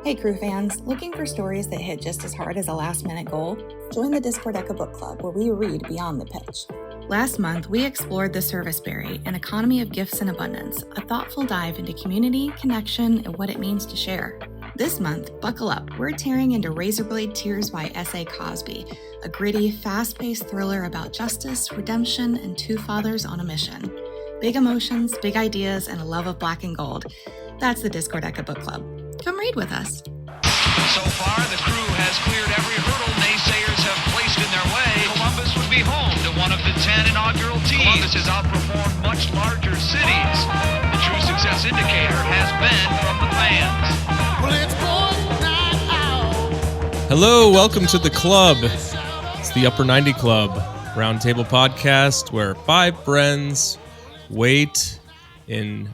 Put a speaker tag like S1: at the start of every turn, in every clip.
S1: Hey crew fans, looking for stories that hit just as hard as a last-minute goal? Join the Discordeca Book Club where we read beyond the pitch. Last month, we explored The Serviceberry, an economy of gifts and abundance, a thoughtful dive into community, connection, and what it means to share. This month, buckle up, we're tearing into Razorblade Tears by S.A. Cosby, a gritty, fast-paced thriller about justice, redemption, and two fathers on a mission. Big emotions, big ideas, and a love of black and gold. That's the Discordeca Book Club. Come read with us.
S2: So far, the crew has cleared every hurdle naysayers have placed in their way. Columbus would be home to one of the 10 inaugural teams. Columbus has outperformed much larger cities. The true success indicator has been from the fans. Well, it's boys' night out.
S3: Hello, welcome to the club. It's the Upper 90 Club Roundtable Podcast, where five friends wait in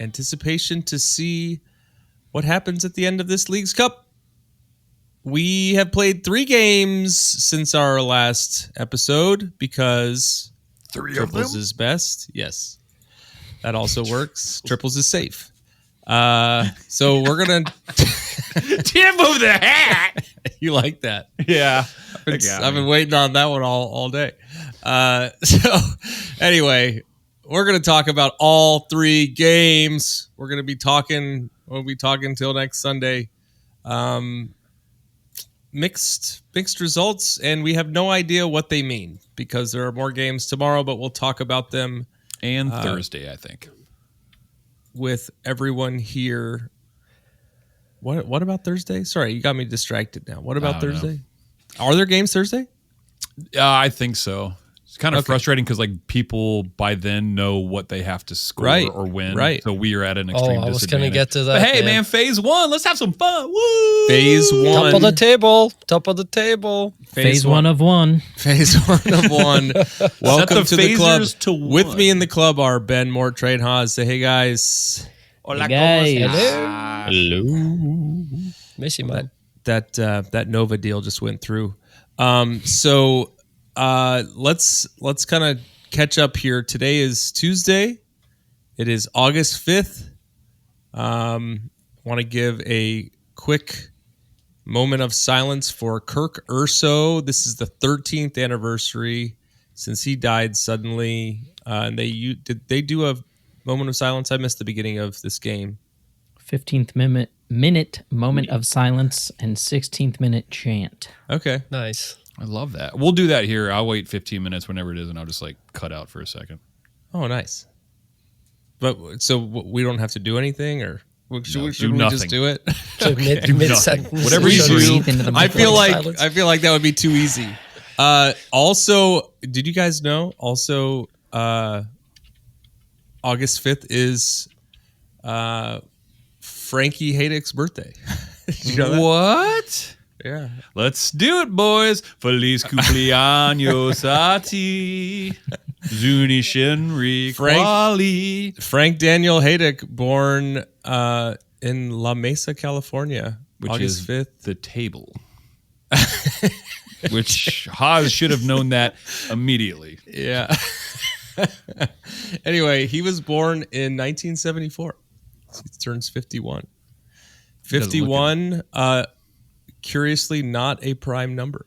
S3: anticipation to see what happens at the end of this League's Cup. We have played 3 games since our last episode because triples is best. Yes, that also works. Triples is safe. So we're gonna.
S4: Can't move the hat.
S3: You like that?
S4: Yeah,
S3: I've been waiting on that one all day. So anyway, we're gonna talk about all 3 games. We're gonna be talking. We'll be talking till next Sunday. Mixed results, and we have no idea what they mean because there are more games tomorrow, but we'll talk about them
S4: and Thursday, I think,
S3: with everyone here. What about Thursday? Sorry, you got me distracted now. What about Thursday? Are there games Thursday?
S4: I think so. It's kind of frustrating because people by then know what they have to score or win. Right. So we are at an extreme disadvantage.
S5: I was going to get to that.
S4: But hey, man, phase 1. Let's have some fun. Woo!
S3: Phase 1.
S5: Top of the table. Top of the table.
S6: Phase 1 of 1.
S3: Phase 1 of 1. Welcome to the club. With me in the club are Ben, Mort, Trade, Haas. Say hey, guys.
S6: Hola, hey guys.
S5: Hello. Miss you, man.
S3: That Nova deal just went through. Let's kind of catch up here. Today is Tuesday. It is August 5th. Want to give a quick moment of silence for Kirk Urso. This is the 13th anniversary since he died suddenly. And did they do a moment of silence? I missed the beginning of this game.
S6: 15th minute moment of silence and 16th minute chant.
S3: Okay.
S5: Nice.
S4: I love that. We'll do that here. I'll wait 15 minutes whenever it is, and I'll just cut out for a second.
S3: Oh, nice. But so we don't have to do anything, or should we just do it?
S5: Okay. Mid-sentence.
S3: Whatever you do. I feel like that would be too easy. Also, did you guys know? Also, August 5th is Frankie Haydick's birthday. Did you know that?
S4: What?
S3: Yeah.
S4: Let's do it, boys. Feliz cumpleaños a ti. Zuni Shinri Kwali.
S3: Frank Daniel Haydick, born in La Mesa, California,
S4: which
S3: August
S4: is
S3: 5th.
S4: The table. Which Haas should have known that immediately.
S3: Yeah. Anyway, he was born in 1974. He turns 51. 51, curiously not a prime number.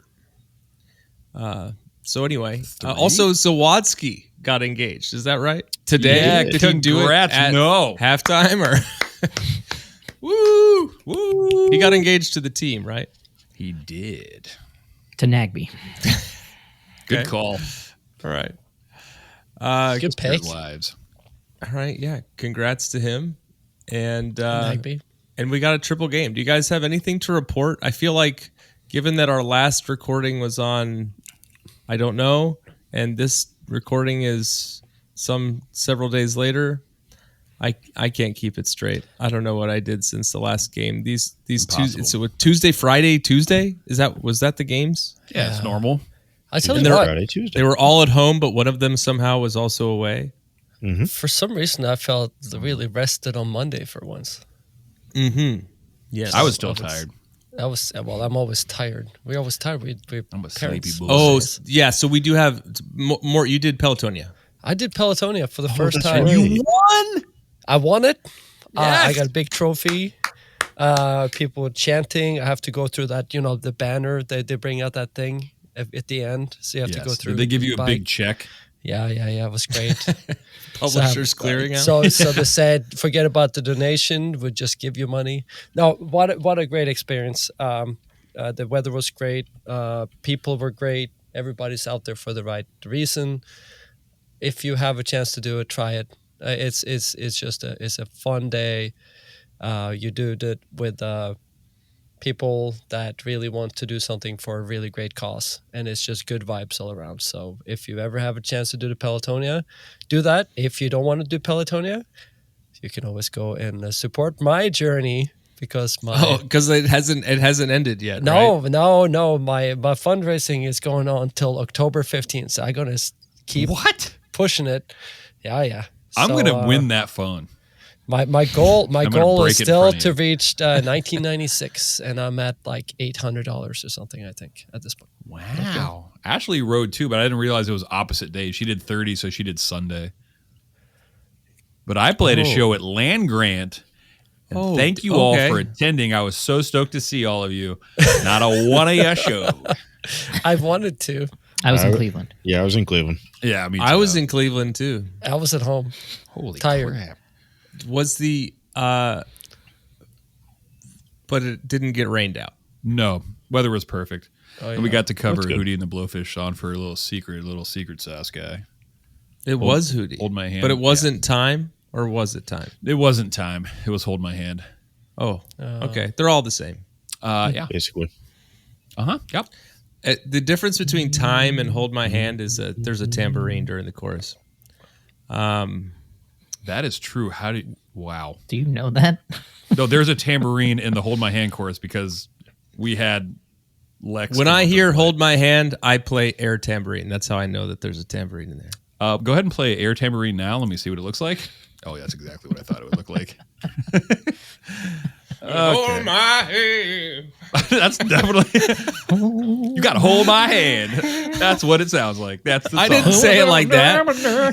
S3: So anyway, also Zawadzki got engaged. Is that right? Today?
S4: Yeah,
S3: did he do it at halftime or? Woo! He got engaged to the team, right?
S4: He did.
S6: To Nagby.
S4: Good call.
S3: All right.
S5: Good pick.
S4: Lives.
S3: All right, yeah. Congrats to him. And
S5: Nagby.
S3: And we got a triple game. Do you guys have anything to report? I feel like, given that our last recording was on, I don't know, and this recording is several days later, I can't keep it straight. I don't know what I did since the last game. These Tuesday, Friday, Tuesday. Was that the games?
S4: Yeah, it's normal.
S5: I tell you what, Friday,
S3: Tuesday. They were all at home, but one of them somehow was also away.
S5: Mm-hmm. For some reason, I felt really rested on Monday for once.
S3: Mm-hmm. Yes,
S4: I was still tired.
S5: I'm always tired. We're always tired.
S4: I'm a sleepy boy.
S3: Oh, yeah. So we do have more. You did Pelotonia.
S5: I did Pelotonia for the first time.
S4: Right. You won?
S5: I won it.
S4: Yes.
S5: I got a big trophy. People chanting. I have to go through that, the banner. They bring out that thing at the end. So you have to go through.
S4: Did they give you a big check?
S5: Yeah. It was great.
S3: Publishers clearing out.
S5: So they said, forget about the donation. We'll just give you money. No, what a great experience. The weather was great. People were great. Everybody's out there for the right reason. If you have a chance to do it, try it. It's just a fun day. You do it with people that really want to do something for a really great cause, and it's just good vibes all around. So if you ever have a chance to do the Pelotonia, do that. If you don't want to do Pelotonia, you can always go and support my journey because
S3: it hasn't ended yet.
S5: No,
S3: right?
S5: no. My fundraising is going on till October 15th. So I'm gonna keep pushing it. Yeah.
S4: I'm gonna win that phone.
S5: My goal is still to reach 1996, and I'm at like $800 or something, I think, at this point.
S4: Wow. Okay. Ashley rode too, but I didn't realize it was opposite days. She did 30, so she did Sunday. But I played a show at Land Grant. And thank you all for attending. I was so stoked to see all of you. Not a one of your show.
S5: I wanted to.
S6: I was in Cleveland.
S7: Yeah, I was in Cleveland.
S4: Yeah, me too.
S3: I was in Cleveland too.
S5: I was at home.
S4: Holy
S5: tired.
S4: Crap.
S3: Was the but it didn't get rained out.
S4: No, weather was perfect. And we got to cover
S7: That's good.
S4: Hootie and the Blowfish on for a little secret sauce guy.
S3: Was Hootie.
S4: Hold my hand.
S3: But it wasn't time, or was it time?
S4: It wasn't time. It was hold my hand.
S3: Oh, okay. They're all the same.
S4: Yeah.
S7: Basically.
S4: Yep.
S3: The difference between time and hold my hand is that there's a tambourine during the chorus.
S4: That is true. Wow.
S6: Do you know that?
S4: No, there's a tambourine in the Hold My Hand chorus because we had Lex.
S3: When I hear Hold My Hand, I play air tambourine. That's how I know that there's a tambourine in there.
S4: Go ahead and play air tambourine now. Let me see what it looks like. Oh, yeah, that's exactly what I thought it would look like.
S3: Hold my hand.
S4: That's definitely. You got to hold my hand. That's what it sounds like. That's the song.
S3: I didn't say it like that.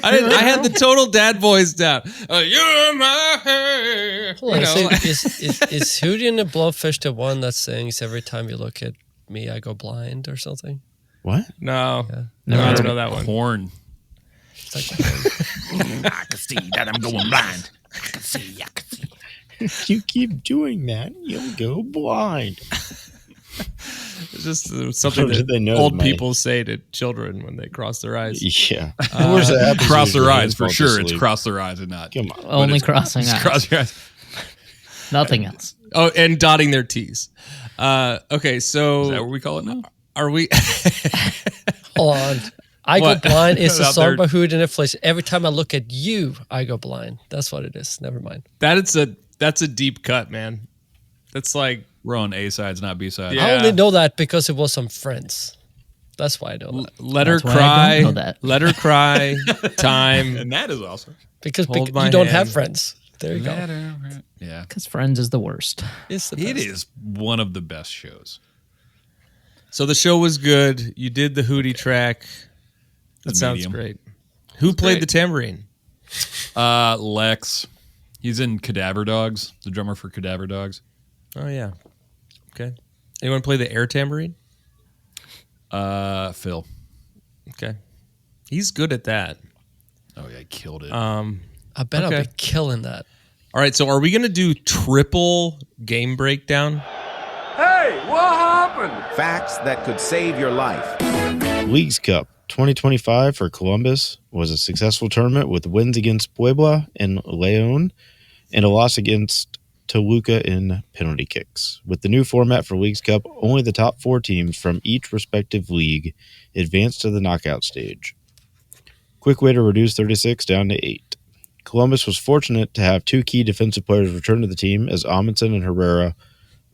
S3: I had the total dad voice down. You're my hand.
S5: Hold on, is Hootie and the Blowfish the one that sings every time you look at me, I go blind or something?
S7: What?
S3: No.
S5: Yeah.
S3: No, I don't know that one.
S4: Horn.
S5: It's like
S4: I can see that I'm going blind. I can see.
S7: If you keep doing that, you'll go blind.
S3: It's just something that old people say to children when they cross their eyes.
S7: Yeah. Where's the episode
S4: Cross their
S7: where
S4: eyes
S7: they fall
S4: for sure.
S7: to
S4: It's
S7: sleep?
S4: cross their eyes and not.
S7: Come on.
S6: Only crossing eyes.
S4: Cross your eyes.
S6: Nothing else.
S3: Oh, and dotting their T's. Okay, so
S4: Is that what we call it now?
S3: are we?
S5: hold on. I
S3: What?
S5: Go Blind is a
S4: Out
S5: song
S4: there.
S5: by Hootie and the Blowfish. Every time I look at you, I go blind. That's what it is. Never mind.
S3: That's a deep cut, man. That's like
S4: We're on A sides, not B sides.
S3: Yeah.
S5: I only know that because it was some Friends. That's why I know that.
S3: let her
S6: That's why I
S3: cry.
S6: don't know that.
S3: Let her cry. Time.
S4: And that is awesome.
S5: Because
S3: Hold
S5: you
S3: my
S5: don't
S3: hand.
S5: have friends. There you go.
S4: Yeah.
S6: Because Friends is the worst.
S5: It's the
S4: It
S5: best.
S4: is one of the best shows.
S3: So the show was good. You did the Hootie track. That
S4: It's
S3: sounds
S4: medium.
S3: great. Who played
S4: great.
S3: the tambourine?
S4: Lex. He's in Cadaver Dogs, the drummer for Cadaver Dogs.
S3: Oh yeah. Okay. Anyone play the air tambourine?
S4: Phil.
S3: Okay. He's good at that.
S4: Oh yeah, he killed it.
S5: I bet I'll
S3: Okay.
S5: be killing that.
S3: All right, so are we going to do triple game breakdown?
S8: Facts that could save your life.
S7: Leagues Cup 2025 for Columbus was a successful tournament with wins against Puebla and León and a loss against Toluca in penalty kicks. With the new format for Leagues Cup, only the top 4 teams from each respective league advanced to the knockout stage. Quick way to reduce 36 down to 8. Columbus was fortunate to have 2 key defensive players return to the team as Amundsen and Herrera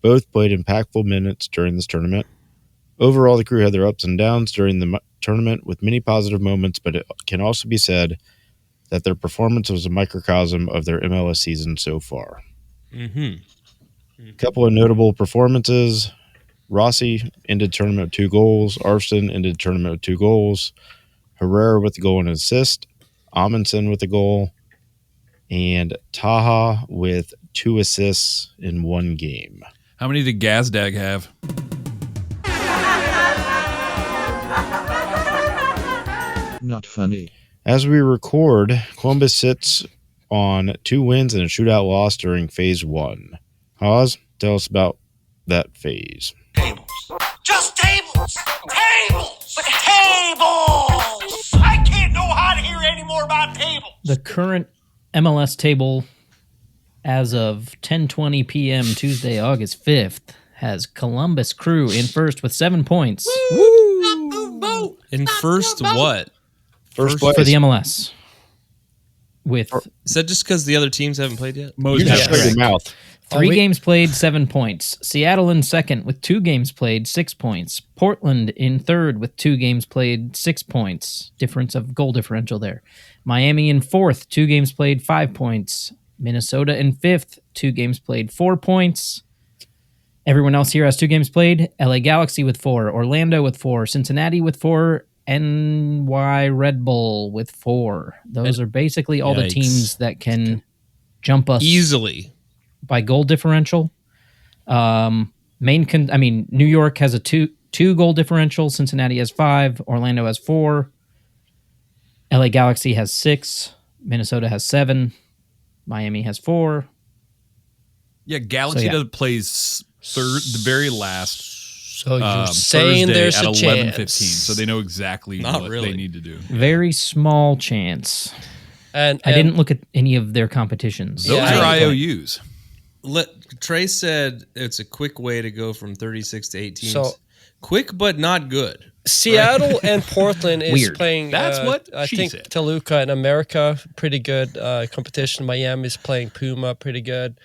S7: both played impactful minutes during this tournament. Overall, the crew had their ups and downs during the tournament with many positive moments, but it can also be said that their performance was a microcosm of their MLS season so far. A couple of notable performances. Rossi ended tournament with 2 goals. Arston ended tournament with 2 goals. Herrera with the goal and assist. Amundsen with the goal. And Taha with 2 assists in 1 game.
S4: How many did Gazdag have?
S9: Not funny.
S7: As we record, Columbus sits on 2 wins and a shootout loss during phase 1. Haas, tell us about that phase.
S10: Tables. Just tables! Tables! But tables! I can't know how to hear any more about tables!
S6: The current MLS table as of 10:20 p.m. Tuesday, August 5th, has Columbus Crew in first with 7 points.
S3: Woo! In first what?
S7: First place.
S6: For the MLS.
S3: Is that just because the other teams haven't played yet?
S7: You just shut your mouth.
S6: 3 games played, 7 points. Seattle in second with 2 games played, 6 points. Portland in third with 2 games played, 6 points. Difference of goal differential there. Miami in fourth, 2 games played, 5 points. Minnesota in fifth, 2 games played, 4 points. Everyone else here has 2 games played. LA Galaxy with 4, Orlando with 4, Cincinnati with 4, NY Red Bull with 4. Those are basically all the teams that can jump us
S3: easily
S6: by goal differential. New York has a 2 goal differential. Cincinnati has 5. Orlando has 4. LA Galaxy has 6. Minnesota has 7. Miami has 4.
S4: Yeah, Galaxy plays third, the very last.
S5: So you're saying
S4: Thursday
S5: there's
S4: at
S5: a
S4: 11:15,
S5: chance.
S4: so they know exactly what they need to do.
S6: Very small chance.
S5: And
S6: I didn't look at any of their competitions.
S4: Those are IOUs.
S3: Trey said it's a quick way to go from 36 to 18.
S5: So
S3: quick, but not good.
S5: Seattle and Portland is
S6: Weird.
S5: playing.
S4: That's what
S5: I
S4: she
S5: think
S4: said.
S5: Toluca in America, pretty good competition. Miami is playing Puma, pretty good.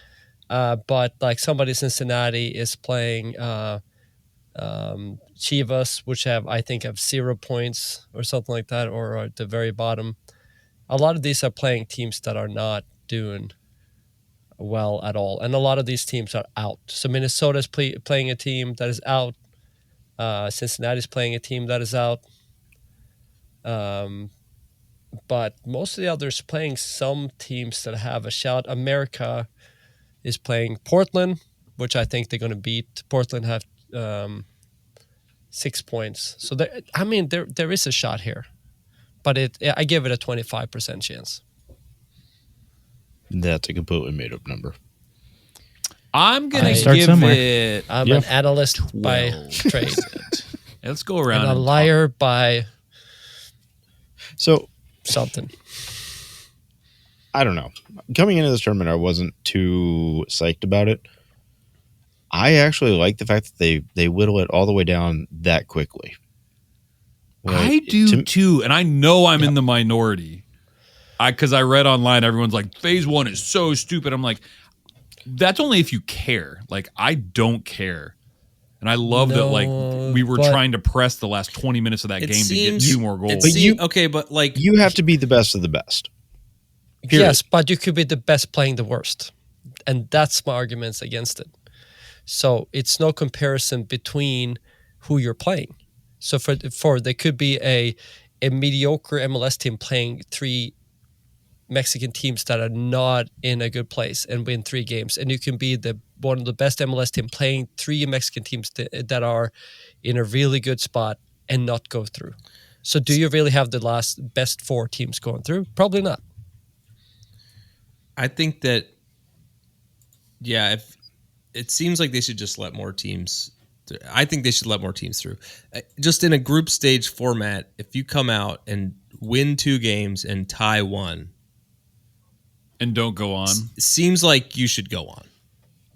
S5: But like somebody in Cincinnati is playing Chivas, which I think have 0 points or something like that, or at the very bottom. A lot of these are playing teams that are not doing well at all, and a lot of these teams are out. So Minnesota's playing a team that is out. Cincinnati's playing a team that is out. But most of the others playing some teams that have a shot. America is playing Portland, which I think they're going to beat. Portland have 6 points. So there is a shot here. But I give it a 25% chance.
S7: That's a completely made-up number.
S4: I'm going to
S6: start
S4: give
S6: somewhere.
S4: it.
S5: I'm an analyst by trade.
S4: Let's go around.
S5: And a liar by something.
S7: I don't know. Coming into this tournament, I wasn't too psyched about it. I actually like the fact that they whittle it all the way down that quickly.
S4: I do too, and I know I'm in the minority. Because I read online, everyone's like, phase 1 is so stupid. I'm like, that's only if you care. Like, I don't care. And I love that, like, we were trying to press the last 20 minutes of that game to get 2 more goals.
S7: But you have to be the best of the best. Period.
S5: Yes, but you could be the best playing the worst. And that's my arguments against it. So it's no comparison between who you're playing. So for there could be a mediocre MLS team playing 3 Mexican teams that are not in a good place and win 3 games, and you can be one of the best MLS team playing 3 Mexican teams that are in a really good spot and not go through. So do you really have the best 4 teams going through? Probably not.
S3: I think that, if it seems like they should just let more teams. I think they should let more teams through. Just in a group stage format, if you come out and win 2 games and tie 1.
S4: And don't go on.
S3: Seems like you should go on.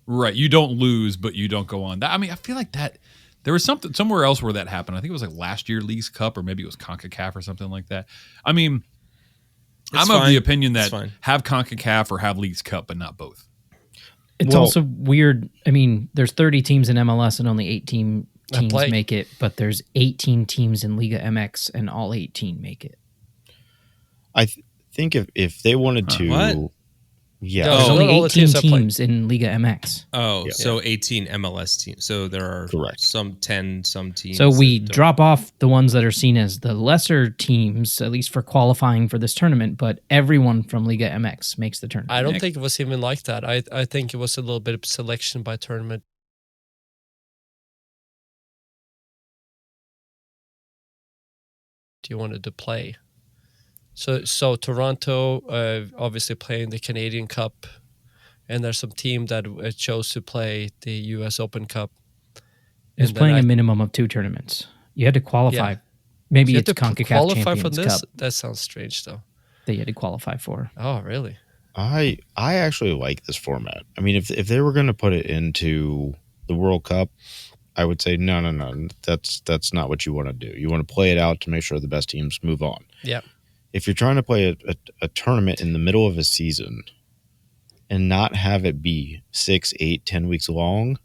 S4: Right. You don't lose, but you don't go on. I feel like that there was something somewhere else where that happened. I think it was like last year Leagues Cup, or maybe it was CONCACAF or something like that. I mean, I'm of the opinion that have CONCACAF or have Leagues Cup, but not both.
S6: It's also weird. I mean, there's 30 teams in MLS and only 18 teams make it, but there's 18 teams in Liga MX and all 18 make it.
S7: I think if they wanted to...
S3: What?
S7: Yeah.
S5: No,
S6: There's
S5: not
S6: only
S5: all the
S6: 18
S5: teams are playing.
S6: teams in Liga MX.
S3: Oh,
S7: Yeah.
S3: so 18 MLS teams. So there are
S7: Correct.
S3: some 10, some teams.
S6: So we
S3: that don't-
S6: drop off the ones that are seen as the lesser teams, at least for qualifying for this tournament, but everyone from Liga MX makes the tournament.
S5: I don't think it was even like that. I think it was a little bit of selection by tournament. You wanted to play. So Toronto obviously playing the Canadian Cup, and there's some team that chose to play the US Open Cup.
S6: It was
S5: And then
S6: playing a minimum of 2 tournaments. You had to qualify.
S5: Yeah.
S6: Maybe
S5: You
S6: it's
S5: had to
S6: CONCACAF
S5: qualify for
S6: Champions
S5: this?
S6: Cup
S5: That sounds strange, though.
S6: that you had to qualify for.
S5: Oh, really?
S7: I actually like this format. I mean, if they were going to put it into the World Cup, I would say no. That's not what you want to do. You want to play it out to make sure the best teams move on.
S5: Yeah.
S7: If you're trying to play a tournament in the middle of a season and not have it be 6, 8, 10 weeks long,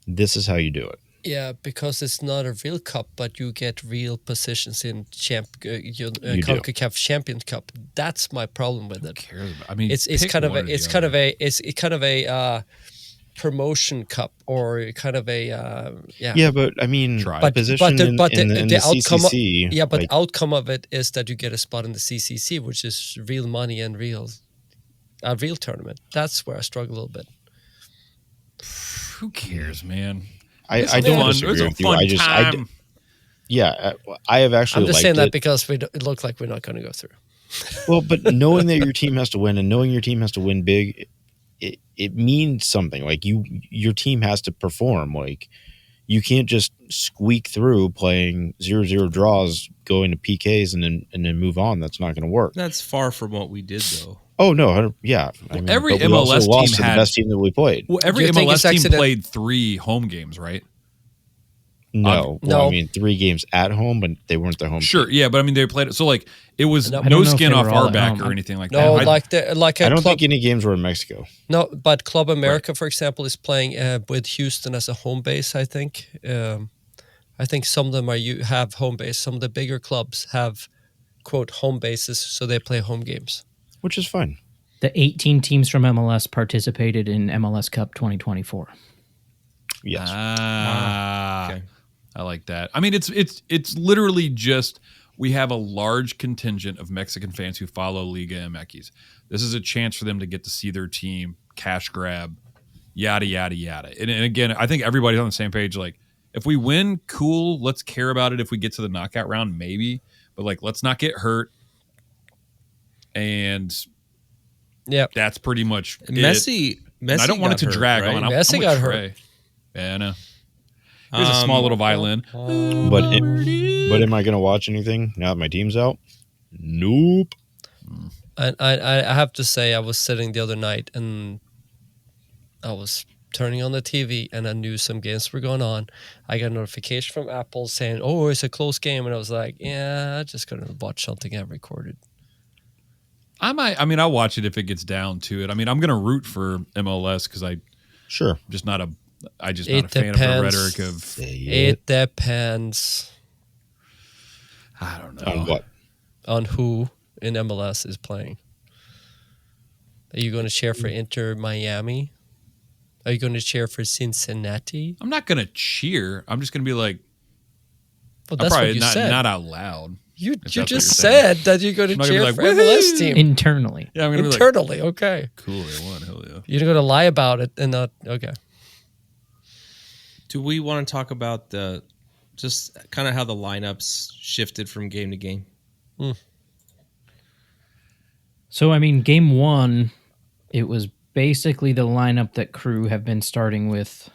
S7: this is how you do it.
S5: Yeah, because it's not a real cup, but you get real positions in
S7: do.
S5: CONCACAF Champions Cup. That's my problem with it.
S4: Who cares about- I mean,
S5: It's
S4: pick
S5: kind of
S4: one
S5: a
S4: or the
S5: it's kind
S4: other.
S5: of a promotion cup or kind of a
S7: Yeah, but I mean,
S4: Try.
S7: the position in the
S5: outcome
S7: CCC.
S5: the outcome of it is that you get a spot in the CCC, which is real money and a real tournament. That's where I struggle a little bit.
S4: Who cares, man?
S7: I
S4: It's
S7: don't
S4: fun.
S7: disagree
S4: It was a
S7: with you.
S4: fun time.
S7: I have actually.
S5: I'm just
S7: liked
S5: saying that
S7: it.
S5: because it looks like we're not going to go through.
S7: Well, but knowing that your team has to win and knowing your team has to win big, it means something. Like your team has to perform. Like you can't just squeak through playing 0-0 draws, going to PKs and then move on. That's not going to work.
S3: That's far from what we did, though.
S7: Oh no, yeah. I mean,
S4: every
S7: but we also
S4: MLS
S7: lost
S4: team
S7: to
S4: had-
S7: the best team that we played.
S4: Well, every
S5: Do you think
S4: MLS
S5: it's
S4: team
S5: accident-
S4: played 3 home games, right?
S7: No,
S5: No.
S7: Well, I mean 3 games at home, but they weren't their home.
S4: Sure,
S7: team.
S4: yeah, but I mean they played it. So like it was
S5: I
S6: don't
S4: no
S6: know if
S4: skin
S6: they
S4: off
S6: were all
S4: our
S6: at
S4: back
S6: home.
S4: or anything like
S5: No,
S4: that.
S5: like
S7: I
S5: a
S7: don't
S5: club.
S7: think any games were in Mexico.
S5: No, but Club America, for example, is playing with Houston as a home base. I think. I think some of them have home base. Some of the bigger clubs have quote home bases, so they play home games.
S7: Which is fine.
S6: The 18 teams from MLS participated in MLS Cup 2024.
S7: Yes.
S3: Okay.
S4: I like that. I mean, it's literally just we have a large contingent of Mexican fans who follow Liga MX. This is a chance for them to get to see their team, cash grab, yada yada yada. And again, I think everybody's on the same page. Like, if we win, cool. Let's care about it. If we get to the knockout round, maybe. But like, let's not get hurt. And
S5: Yeah,
S4: that's pretty much it.
S3: Messi
S4: And I don't want it
S3: got
S4: to drag
S3: hurt,
S4: on.
S3: right?
S5: Messi
S4: I'm
S5: got
S4: with
S5: hurt.
S4: Trey. Yeah, I know. Here's a small little violin.
S7: But am I going to watch anything now that my team's out? Nope.
S5: and I have to say, I was sitting the other night and I was turning on the TV and I knew some games were going on. I got a notification from Apple saying, "Oh, it's a close game," and I was like, "Yeah, I'm just gonna watch something I recorded."
S4: I'll watch it if it gets down to it. I mean, I'm going to root for MLS because
S7: Sure.
S4: I'm just not a
S5: It
S4: fan of her
S5: depends.
S4: rhetoric of
S5: It depends
S4: I don't know.
S7: On what?
S5: on who in MLS is playing. Are you going to cheer for Inter Miami? Are you going to cheer for Cincinnati?
S4: I'm not going to cheer. I'm just going to be like,
S5: Well,
S4: I'm
S5: that's
S4: probably
S5: what you
S4: not
S5: said.
S4: not out loud.
S5: You
S4: that's
S5: you
S4: what
S5: just
S4: you're saying.
S5: said that you're going to
S4: I'm not gonna
S5: cheer
S4: be
S5: for
S4: like,
S5: MLS
S4: "Woohoo!"
S5: team
S6: Internally.
S4: Yeah, I'm going to be like,
S5: internally. Okay,
S4: cool, they won. Hell yeah.
S5: you're going to lie about it and not okay.
S3: Do we want to talk about just kind of how the lineups shifted from game to game?
S6: So, I mean, game 1, it was basically the lineup that Crew have been starting with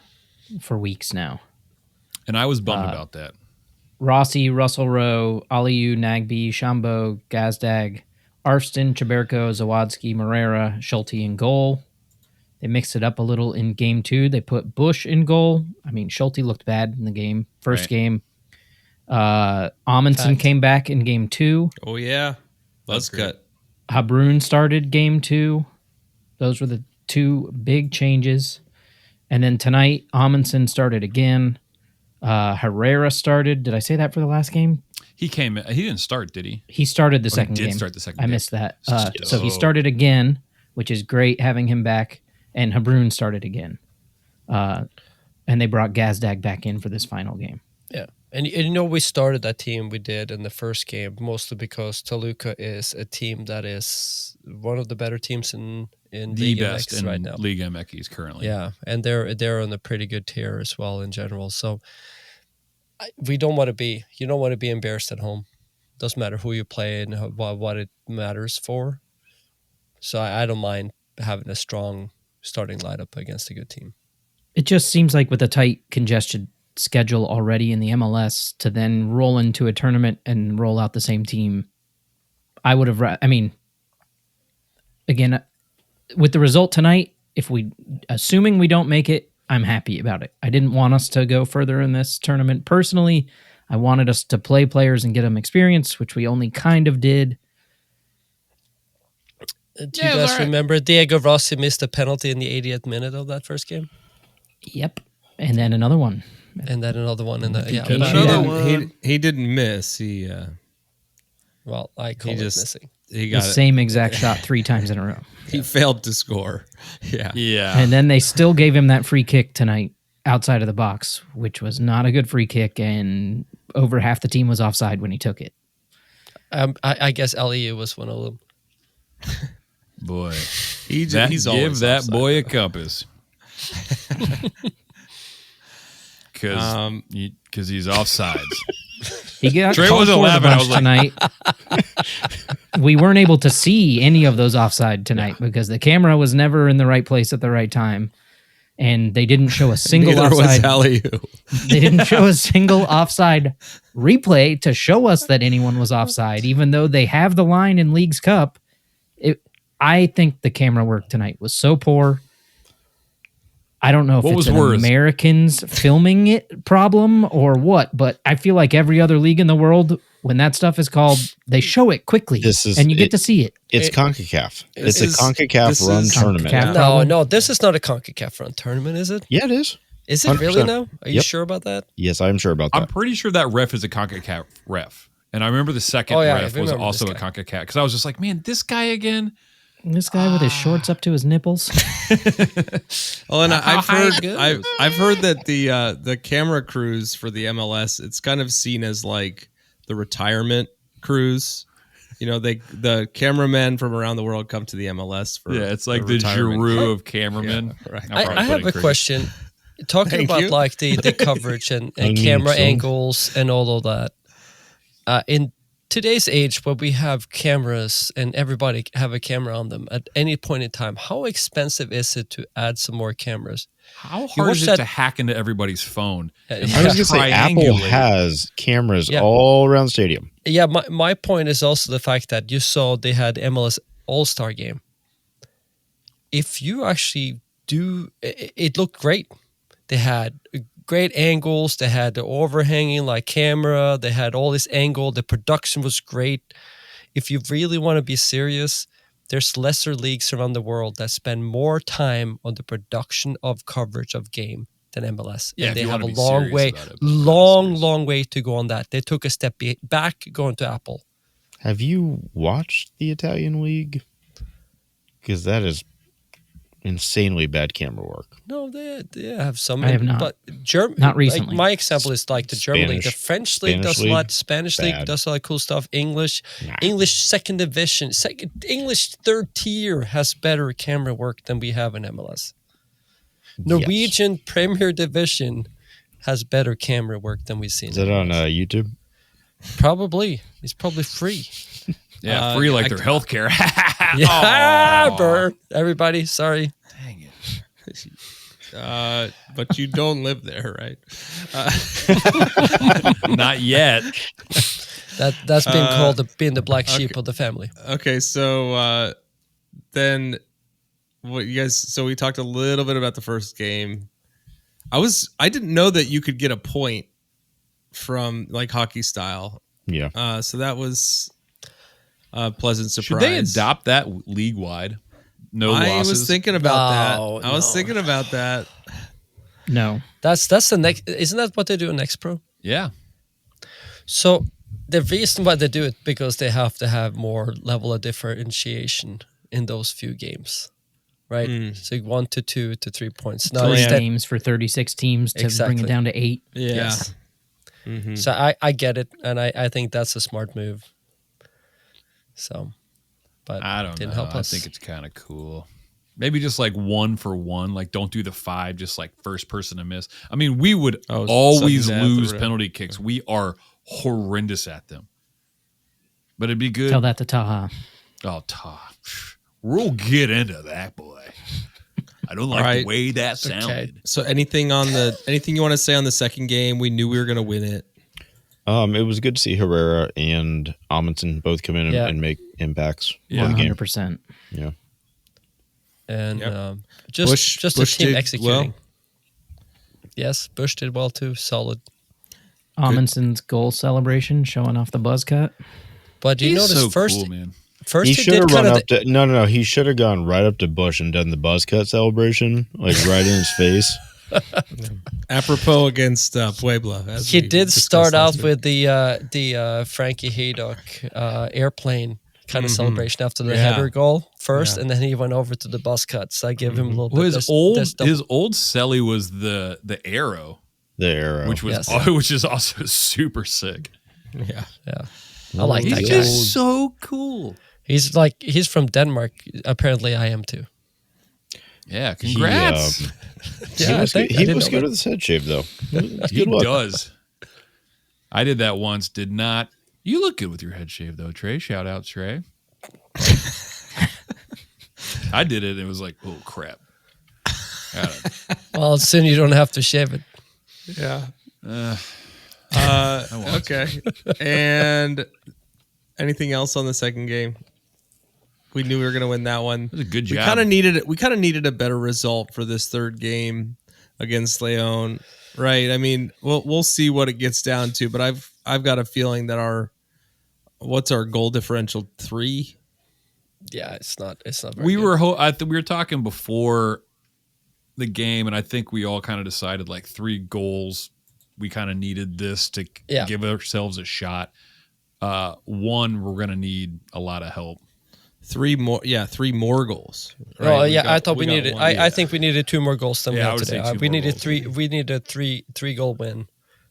S6: for weeks now.
S4: And I was bummed about that.
S6: Rossi, Russell Rowe, Aliyu, Nagby, Shambo, Gazdag, Arston, Chaberko, Zawadzki, Morera, Schulte in goal. They mixed it up a little in game 2. They put Bush in goal. I mean, Schulte looked bad in the game. First
S4: Right.
S6: game. Amundsen
S5: Fact.
S6: came back in game 2.
S3: Oh yeah, buzz cut.
S6: Habrun started game 2. Those were the 2 big changes. And then tonight, Amundsen started again. Herrera started. Did I say that for the last game?
S4: He didn't start, did he?
S6: He started the
S4: Oh, he
S6: second
S4: did
S6: game.
S4: start the second
S6: I
S4: game.
S6: missed that.
S4: Oh.
S6: So he started again. which is great having him back. And Habrun started again. And they brought Gazdag back in for this final game.
S5: Yeah. And we started that team we did in the first game, mostly because Toluca is a team that is one of the better teams in
S4: the
S5: League
S4: best
S5: MX
S4: in
S5: right now.
S4: League MX currently.
S5: Yeah, and they're on a pretty good tier as well in general. So you don't want to be embarrassed at home. Doesn't matter who you play and what it matters for. So I don't mind having a strong starting lineup against a good team.
S6: It just seems like with a tight, congested schedule already in the MLS to then roll into a tournament and roll out the same team, I would have. Again, with the result tonight, assuming we don't make it, I'm happy about it. I didn't want us to go further in this tournament personally. I wanted us to play players and get them experience, which we only kind of did.
S5: Do you guys remember Diego Rossi missed a penalty in the 80th minute of that first game?
S6: Yep. And then another one.
S5: And then another one in the
S3: He didn't miss.
S5: Well, I call it missing.
S3: He got
S6: the same exact shot 3 times in a row.
S3: He failed to score. Yeah.
S6: And then they still gave him that free kick tonight outside of the box, which was not a good free kick, and over half the team was offside when he took it.
S5: I guess LEU was one of them.
S4: Boy,
S3: he's
S4: give that
S3: offside,
S4: boy a compass. Because he's offsides.
S6: He got
S4: Trey
S6: called
S4: wasn't
S6: for
S4: laughing.
S6: the
S4: I
S6: bunch
S4: was like,
S6: tonight. We weren't able to see any of those offside tonight because the camera was never in the right place at the right time, and they didn't show a single offside. They didn't show a single offside replay to show us that anyone was offside, even though they have the line in League's Cup. I think the camera work tonight was so poor. I don't know if it's an Americans filming it problem or what, but I feel like every other league in the world, when that stuff is called, they show it quickly, and you get to see it.
S7: It's CONCACAF. It's a CONCACAF run tournament.
S5: No, this is not a CONCACAF run tournament, is it?
S7: Yeah, it is.
S5: Is it really now? Are you sure about that?
S7: Yes, I'm sure about that.
S4: I'm pretty sure that ref is a CONCACAF ref. And I remember the second ref was also a CONCACAF. Because I was just like, man, this guy again.
S6: This guy with his shorts up to his nipples.
S3: Well, and I've heard that the camera crews for the MLS, it's kind of seen as like the retirement crews. You know, the cameramen from around the world come to the MLS for
S4: it's like the Giroux of cameramen.
S3: Yeah, right.
S5: I have a question. Talking about like the coverage and camera angles and all of that. In today's age, where we have cameras and everybody have a camera on them at any point in time, how expensive is it to add some more cameras?
S4: How hard is it to hack into everybody's phone?
S7: I was going to say, Apple has cameras all around the stadium.
S5: Yeah, my point is also the fact that you saw they had MLS All-Star Game. If you actually it looked great. They had great angles. They had the overhanging like camera. They had all this angle. The production was great. If you really want to be serious, there's lesser leagues around the world that spend more time on the production of coverage of game than MLS.
S4: Yeah,
S5: and they have a long way to go on that. They took a step back going to Apple.
S7: Have you watched the Italian League? Because that is insanely bad camera work.
S5: No, they have some.
S6: I have not.
S5: But
S6: not recently.
S5: Like my example is like the German league. The French league does a lot. Spanish league does a lot of cool stuff. English second division, English third tier has better camera work than we have in MLS. Norwegian Premier Division has better camera work than we've seen.
S7: Is that on YouTube?
S5: Probably. It's probably free.
S4: Yeah, free like their healthcare.
S5: Burn. Everybody, sorry.
S3: Dang it. But you don't live there, right?
S4: Not yet.
S5: That's been called being the black sheep of the family.
S3: Okay, so then what you guys? So we talked a little bit about the first game. I didn't know that you could get a point from like hockey style.
S7: Yeah.
S3: So that was a pleasant surprise.
S4: Should they adopt that league wide? No losses.
S3: I was thinking about that. I was thinking about that.
S6: No.
S5: That's the next. Isn't that what they do in Next Pro?
S4: Yeah.
S5: So the reason why they do it because they have to have more level of differentiation in those few games, right? So 1 to 2 to 3 points.
S6: Now games for 36 teams to bring it down to 8.
S3: Yeah.
S5: Yes. So I get it, and I think that's a smart move. So, but
S4: I don't
S5: didn't
S4: know.
S5: help us.
S4: I think it's kind of cool. Maybe just like 1 for 1. Like don't do the 5, just like first person to miss. I mean, we would always lose penalty kicks. We are horrendous at them. But it'd be good.
S6: Tell that to Taha.
S4: Oh, Taha. We'll get into that, boy. I don't like the way that sounded.
S5: Okay.
S3: So anything you want to say on the second game? We knew we were going to win it.
S7: It was good to see Herrera and Amundsen both come in and make impacts.
S6: Yeah, 100%.
S7: Yeah.
S5: And just the team executing. Well. Yes, Bush did well too. Solid.
S6: Amundsen's goal celebration, showing off the buzz cut.
S5: But you notice
S4: so
S5: first,
S4: cool, man.
S5: First
S7: he should have run up to no. He should have gone right up to Bush and done the buzz cut celebration, like right in his face.
S3: Apropos against Puebla.
S5: He did start off with the Frankie Haydock airplane kind of celebration after the header goal first, and then he went over to the buzz cut. So I give him a little bit.
S4: His old celly was the arrow.
S7: The arrow,
S4: which is also super sick.
S3: Yeah.
S5: I like that guy.
S4: He's just so cool.
S5: He's from Denmark. Apparently, I am too.
S4: Yeah, congrats.
S7: He was good with his head shave, though.
S4: He does. I did that once. Did not. You look good with your head shave, though, Trey. Shout out, Trey. I did it. And it was like, oh crap.
S5: Well, soon you don't have to shave it.
S3: Yeah. Okay. And anything else on the second game? We knew we were going to win that one.
S4: It was a good job.
S3: We kind of needed a better result for this third game against Leon, right? I mean, we'll see what it gets down to, but I've got a feeling that what's our goal differential? 3?
S5: Yeah, it's not very
S4: we
S5: good.
S4: We were talking before the game, and I think we all kind of decided like 3 goals. We kind of needed this to give ourselves a shot. 1, we're going to need a lot of help.
S3: 3 more, 3 more goals.
S5: Right? Oh yeah, I thought we needed. I think we needed 2 more goals than we had today. We needed 3. We needed a 3 goal win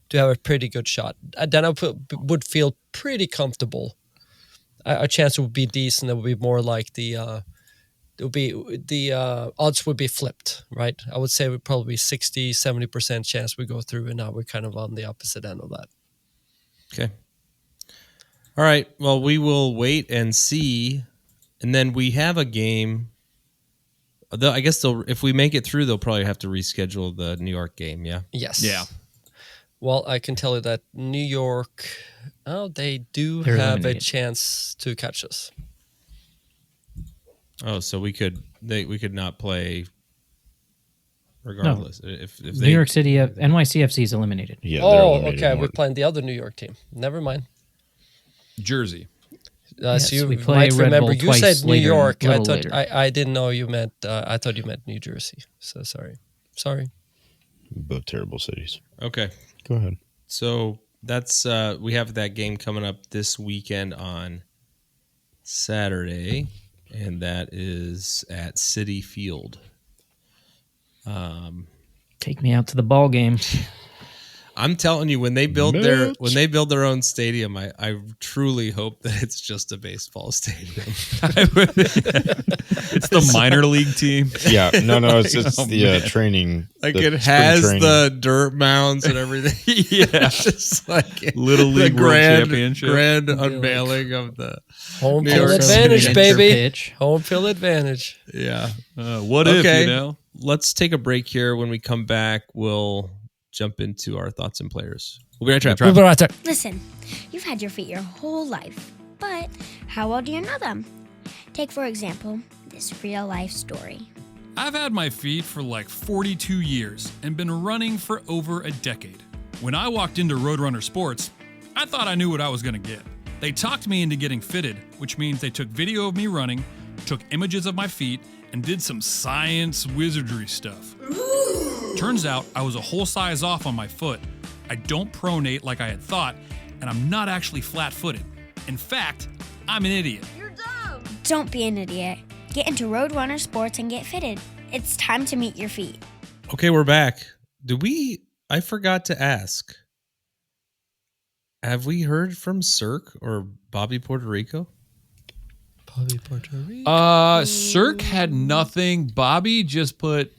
S5: to have a pretty good shot. Then I would feel pretty comfortable. Our chance would be decent. It would be more like the odds would be flipped, right? I would say we'd probably be 60-70% chance we go through, and now we're kind of on the opposite end of that.
S3: Okay. All right. Well, we will wait and see. And then we have a game. I guess if we make it through, they'll probably have to reschedule the New York game, yeah?
S5: Yes.
S4: Yeah.
S5: Well, I can tell you that New York, they do
S6: They're
S5: have
S6: eliminated.
S5: a chance to catch us.
S3: Oh, so we could not play regardless.
S6: No.
S3: If
S6: New York City, NYCFC is eliminated.
S7: Yeah. They're eliminated,
S5: okay.
S7: Martin.
S5: We're playing the other New York team. Never mind.
S4: Jersey.
S6: Yes,
S5: so you
S6: we play
S5: might
S6: Red
S5: remember
S6: Bull
S5: you
S6: twice
S5: said New
S6: later,
S5: York.
S6: a
S5: I
S6: little
S5: thought
S6: later.
S5: I didn't know you meant. I thought you meant New Jersey. So sorry.
S7: Both terrible cities.
S3: Okay.
S7: Go ahead.
S3: So that's we have that game coming up this weekend on Saturday, and that is at Citi Field.
S6: Take me out to the ball game.
S3: I'm telling you, when they build their own stadium, I truly hope that it's just a baseball stadium.
S4: It's the minor league team.
S7: Yeah, no, it's the training.
S3: Like
S7: the
S3: it has
S7: spring training.
S3: the dirt mounds and everything.
S4: Yeah,
S3: just like
S4: Little League World Championship.
S3: grand unveiling of the
S5: Home
S3: New
S5: field
S3: York
S5: advantage,
S3: City
S5: baby.
S6: pitch.
S5: Home field advantage.
S3: yeah.
S4: What if, you know?
S3: Let's take a break here. When we come back, we'll jump into our thoughts and players. We'll be right back.
S5: We'll be right there.
S11: Listen, you've had your feet your whole life, but how well do you know them? Take, for example, this real-life story.
S12: I've had my feet for like 42 years and been running for over a decade. When I walked into Roadrunner Sports, I thought I knew what I was going to get. They talked me into getting fitted, which means they took video of me running, took images of my feet, and did some science wizardry stuff. Turns out I was a whole size off on my foot. I don't pronate like I had thought, and I'm not actually flat-footed. In fact, I'm an idiot.
S11: Don't be an idiot. Get into Roadrunner Sports and get fitted. It's time to meet your feet.
S3: Okay, we're back. I forgot to ask. Have we heard from Cirque or Bobby Puerto Rico?
S5: Bobby Puerto Rico.
S4: Cirque had nothing. Bobby just put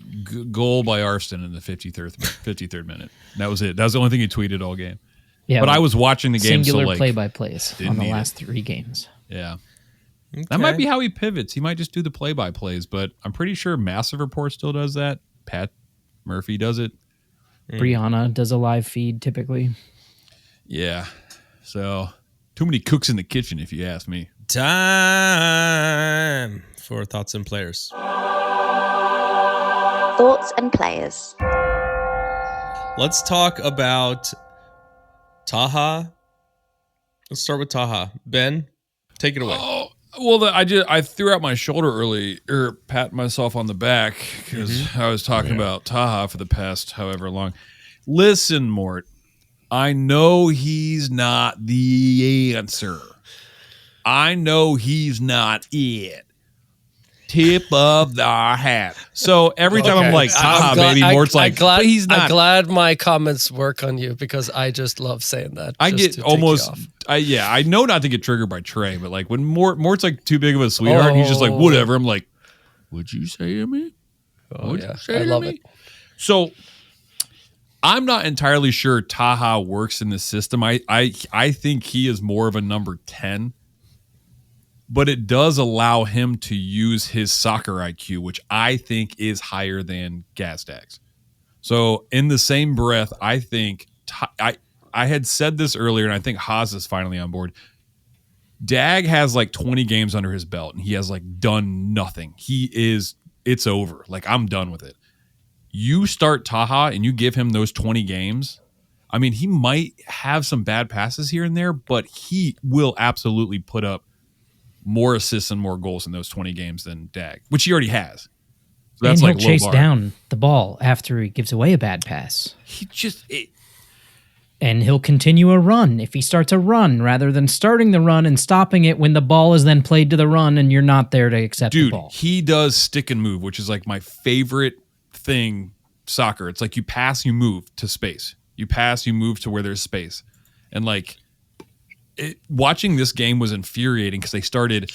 S4: goal by Arston in the 53rd minute. That was it. That was the only thing he tweeted all game.
S6: Yeah,
S4: but I was watching the game.
S6: Singular
S4: so like,
S6: play-by-plays on the last 3 games.
S4: Yeah.
S3: Okay.
S4: That might be how he pivots. He might just do the play-by-plays, but I'm pretty sure Massive Report still does that. Pat Murphy does it.
S6: Brianna does a live feed typically.
S4: Yeah. So, too many cooks in the kitchen, if you ask me.
S3: Time for Thoughts and Players.
S13: Thoughts and Players.
S3: Let's talk about Taha. Let's start with Taha. Ben, take it away.
S4: Oh, well, I threw out my shoulder early, or patting myself on the back, because I was talking about Taha for the past however long. Listen, Mort, I know he's not the answer. I know he's not it. Tip of the hat. So every time I'm like, Taha, baby, Mort's like, but he's not.
S5: I'm glad my comments work on you because I just love saying that.
S4: I get almost, I know not to get triggered by Trey, but like when Mort's like too big of a sweetheart, and he's just like, whatever. I'm like, what'd you say to me?
S5: What'd you say to me? It.
S4: So I'm not entirely sure Taha works in the system. I think he is more of a number 10. But it does allow him to use his soccer IQ, which I think is higher than Gazdag's. So in the same breath, I think I had said this earlier, and I think Haas is finally on board. Dag has like 20 games under his belt, and he has like done nothing. It's over. Like, I'm done with it. You start Taha and you give him those 20 games. I mean, he might have some bad passes here and there, but he will absolutely put up more assists and more goals in those 20 games than Dag, which he already has. So that's
S6: and he'll
S4: like
S6: chase down the ball after he gives away a bad pass. And he'll continue a run if he starts a run rather than starting the run and stopping it when the ball is then played to the run and you're not there to accept the ball.
S4: Dude, he does stick and move, which is like my favorite thing, soccer. It's like you pass, you move to space. You pass, you move to where there's space. And like, watching this game was infuriating because they started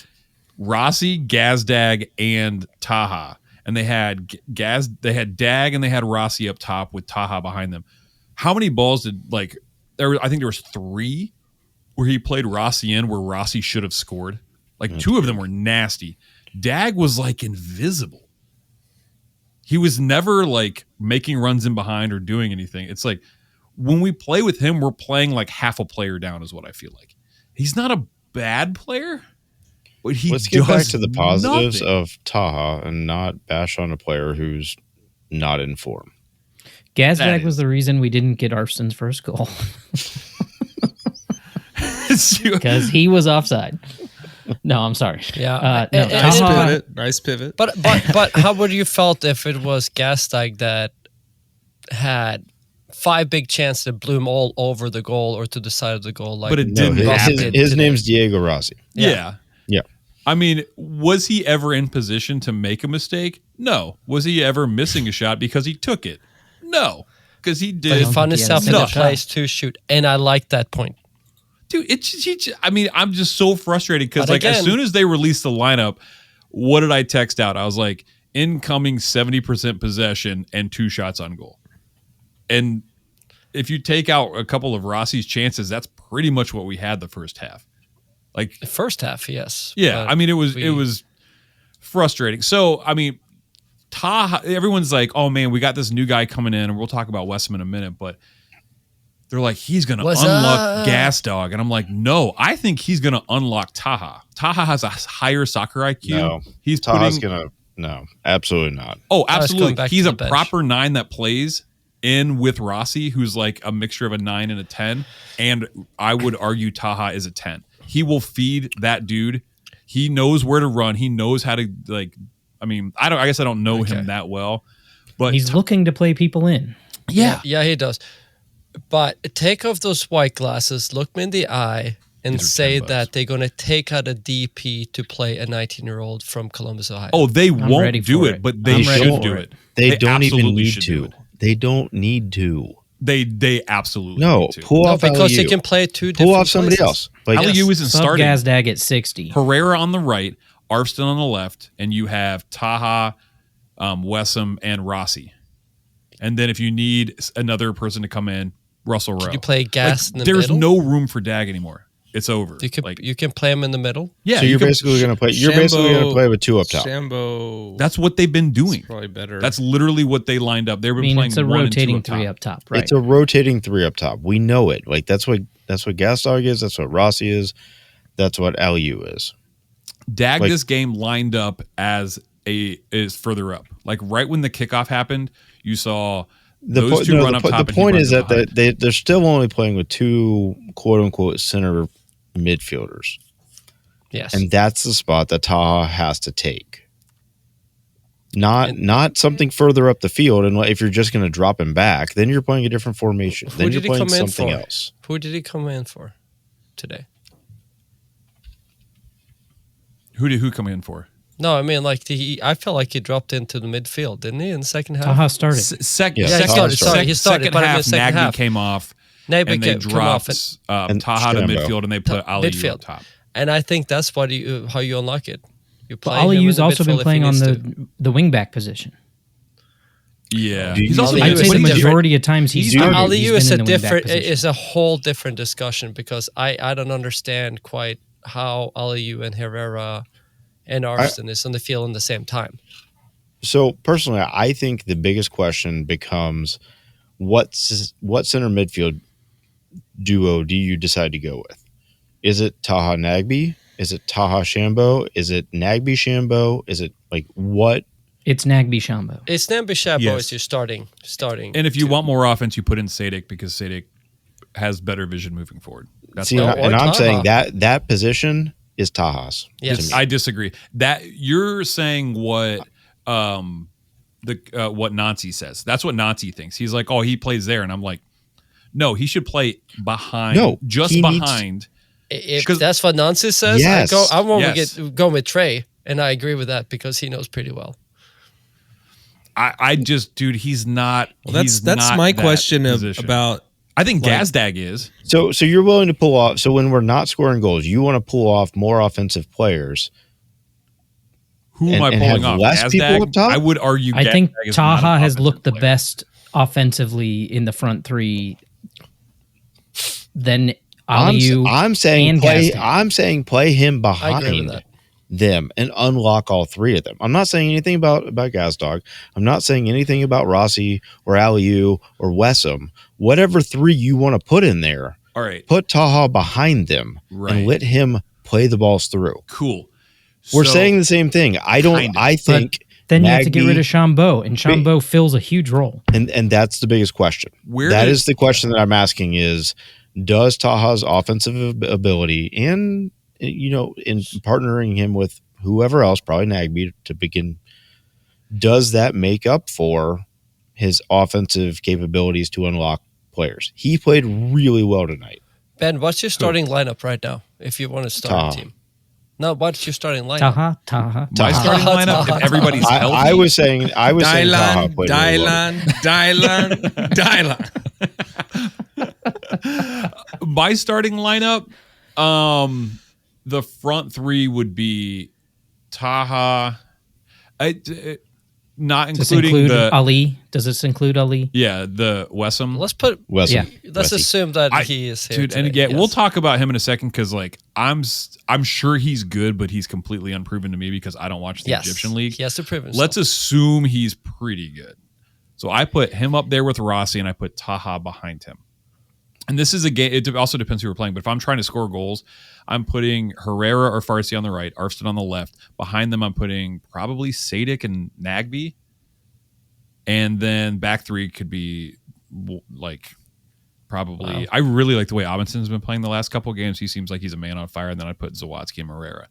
S4: Rossi, Gazdag, and Taha, and they had Dag and they had Rossi up top with Taha behind them. How many balls did I think there was 3 where he played Rossi in where Rossi should have scored. Like 2 of them were nasty. Dag was like invisible. He was never like making runs in behind or doing anything. It's like, when we play with him, we're playing like half a player down is what I feel like. He's not a bad player, but
S7: Let's get back to the positives of Taha and not bash on a player who's not in form.
S6: Gazdag was the reason we didn't get Arston's first goal. Because he was offside. No, I'm sorry.
S5: Yeah,
S3: Nice pivot.
S5: But how would you felt if it was Gazdag that had 5 big chances that blew him all over the goal or to the side of the goal? Like,
S4: but it didn't.
S7: His name's Diego Rossi.
S4: Yeah. I mean, was he ever in position to make a mistake? No. Was he ever missing a shot because he took it? No. Because he did.
S5: But he found himself in a place to shoot, and I like that point.
S4: Dude, I'm just so frustrated because like as soon as they released the lineup, what did I text out? I was like, incoming 70% possession and 2 shots on goal. And if you take out a couple of Rossi's chances, that's pretty much what we had the first half. Like
S5: the first half, yes.
S4: Yeah, I mean it was frustrating. So I mean, Taha, everyone's like, "Oh man, we got this new guy coming in," and we'll talk about Westham in a minute. But they're like, "He's going to unlock Gasdog," and I'm like, "No, I think he's going to unlock Taha. Taha has a higher soccer IQ.
S7: No, Taha's no, absolutely not.
S4: Oh, absolutely. He's a proper 9 that plays in with Rossi, who's like a mixture of a 9 and a 10. And I would argue Taha is a 10. He will feed that dude. He knows where to run. He knows how to I guess I don't know him that well, but
S6: he's looking to play people in.
S5: Yeah, he does. But take off those white glasses, look me in the eye, and say that they're going to take out a DP to play a 19-year-old from Columbus, Ohio.
S4: Oh, they won't do it, but they should do it.
S7: They don't even need to. They don't need to.
S4: They absolutely
S7: need to. Pull off
S5: because
S7: LU.
S5: they can play two
S7: pull
S5: different
S7: off somebody
S5: places.
S7: else. Like
S4: LU isn't starting.
S6: Gazdag at 60.
S4: Herrera on the right, Arfston on the left, and you have Taha, Wessam, and Rossi. And then if you need another person to come in, Russell Rowe.
S5: You play Gas in the
S4: there's
S5: middle?
S4: no room for Dag anymore. It's over.
S5: You can play him in the middle.
S4: Yeah,
S7: so you're basically going to play. You're basically going to play with two up top.
S3: Shambo.
S4: That's what they've been doing.
S3: Probably better.
S4: That's literally what they lined up. They've been playing.
S6: It's a
S4: one
S6: rotating
S4: and two
S6: three up top, right?
S7: It's a rotating three up top. We know it. Like that's what Gastog is. That's what Rossi is. That's what LU is.
S4: Dag this game lined up is further up. Like right when the kickoff happened, you saw those two run up top.
S7: The point is that they're still only playing with two quote unquote center midfielders.
S5: Yes.
S7: And that's the spot that Taha has to take. Not something further up the field. And if you're just going to drop him back, then you're playing a different formation. Then you're playing something else.
S5: Who did he come in for today?
S4: Who did come in for?
S5: No, I mean I felt like he dropped into the midfield, didn't he, in the second half?
S6: Taha started.
S5: He started.
S4: Second
S5: But
S4: half,
S5: second
S4: Nagby
S5: half.
S4: came off.
S5: Nagby
S4: and they
S5: came
S4: dropped
S5: off
S4: Taha to midfield, and they put Ali up top.
S5: And I think that's how you unlock it. You play
S6: Aliu's also been playing on the wingback position.
S4: Yeah,
S5: he's
S6: also. I'd say the majority of times he's started.
S5: Aliu
S6: is
S5: is a whole different discussion because I don't understand quite how Aliu and Herrera and Arfston is on the field at the same time.
S7: So personally, I think the biggest question becomes what center midfield duo do you decide to go with? Is it Taha Nagby? Is it Taha Shambo? Is it Nagby Shambo? Is it like what?
S6: It's Nagby Shambo.
S5: It's Nagby Shambo as you're starting.
S4: And if you want more offense, you put in Sadik because Sadik has better vision moving forward. That's
S7: I'm saying that position is Taha's.
S5: Yes,
S4: I disagree. That you're saying what what Nancy says. That's what Nancy thinks. He's like, oh, he plays there, and I'm like, no, he should play behind.
S7: No,
S4: just behind.
S5: If that's what Nancy says,
S7: yes.
S5: I want to go with Trey, and I agree with that because he knows pretty well.
S4: I just, dude, he's not.
S3: Well, that's my question about.
S4: I think Gazdag is.
S7: So you're willing to pull off. So when we're not scoring goals, you want to pull off more offensive players.
S4: Who am I pulling off?
S7: Less
S4: Gazdag?
S7: people up top?
S4: I would argue.
S6: I think
S4: Gazdag is
S6: Taha has looked the
S4: player.
S6: best offensively in the front three than Aliu.
S7: I'm saying play him
S5: I agree with
S7: behind
S5: that.
S7: them and unlock all three of them. I'm not saying anything about Gazdag. I'm not saying anything about Rossi or Aliu or Wessam. Whatever three you want to put in there,
S4: All right.
S7: put Taha behind them and let him play the balls through.
S4: Cool.
S7: We're
S4: So-
S7: saying the same thing. I think
S6: Then you have to get rid of
S7: Nagby-
S6: Shambo, and Shambo fills a huge role.
S7: and that's the biggest question. That is the question that I'm asking is, does Taha's offensive ability and, in partnering him with whoever else, probably Nagby to begin, does that make up for his offensive capabilities to unlock players? He played really well tonight.
S5: Ben, what's your starting lineup right now if you want to start
S7: Taha.
S5: a team? No, what's your starting lineup?
S6: Taha.
S4: My starting lineup, if everybody's healthy.
S7: I was saying Taha played really well.
S3: Dylan.
S4: My starting lineup, the front three would be Taha, not
S6: Does this
S4: including
S6: include
S4: the
S6: Ali? Does this include Ali?
S4: Yeah, the Wessam.
S5: Let's put.
S7: Wessam.
S6: Yeah.
S5: Let's assume that he is here.
S4: Dude, and
S5: today.
S4: again,
S5: Yes.
S4: we'll talk about him in a second because, like, I'm sure he's good, but he's completely unproven to me because I don't watch the Egyptian League.
S5: He has to prove himself.
S4: Let's assume he's pretty good. So I put him up there with Rossi, and I put Taha behind him. And this is a game. It also depends who we're playing. But if I'm trying to score goals, I'm putting Herrera or Farsi on the right, Arfston on the left. Behind them, I'm putting probably Sadik and Nagby. And then back three could be like probably. Wow. I really like the way Abinson's been playing the last couple of games. He seems like he's a man on fire. And then I put Zawadzki and Herrera.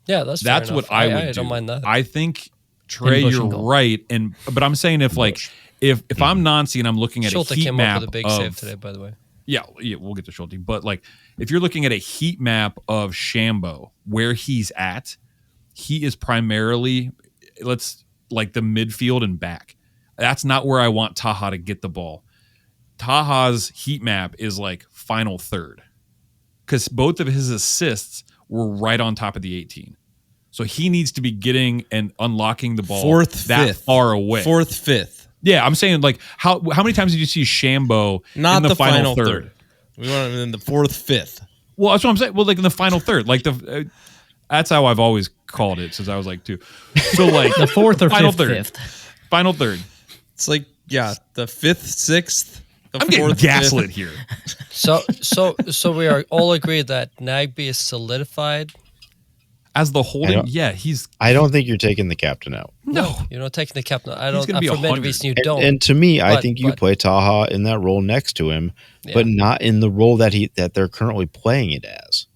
S5: Yeah, that's
S4: what I would do.
S5: don't mind that.
S4: I think Trey, you're right. But I'm saying if I'm Nancy and I'm looking at
S5: Schulte
S4: a heat
S5: came
S4: map
S5: up with a big
S4: of,
S5: save today, by the way.
S4: Yeah, we'll get to Schulte. But like, if you're looking at a heat map of Shambo, where he's at, he is primarily the midfield and back. That's not where I want Taha to get the ball. Taha's heat map is like final third, because both of his assists were right on top of the 18. So he needs to be getting and unlocking the ball far away.
S3: Fourth, fifth.
S4: Yeah, I'm saying like how many times did you see Shambo
S3: not
S4: in the final third?
S3: We want him in the fourth, fifth.
S4: Well, that's what I'm saying. Well, like in the final third, like that's how I've always called it since I was like 2. So like
S6: the fourth or
S4: final
S6: fifth,
S4: final third.
S3: It's like the fifth, sixth.
S4: I'm getting gaslit here.
S5: So we are all agreed that Nagby is solidified
S4: as the holding. Yeah,
S7: I don't think you're taking the captain out.
S5: No, you're not taking the captain. I don't.
S4: Be
S5: for many reasons you don't.
S7: And to me, I think you play Taha in that role next to him, but not in the role that they're currently playing it as.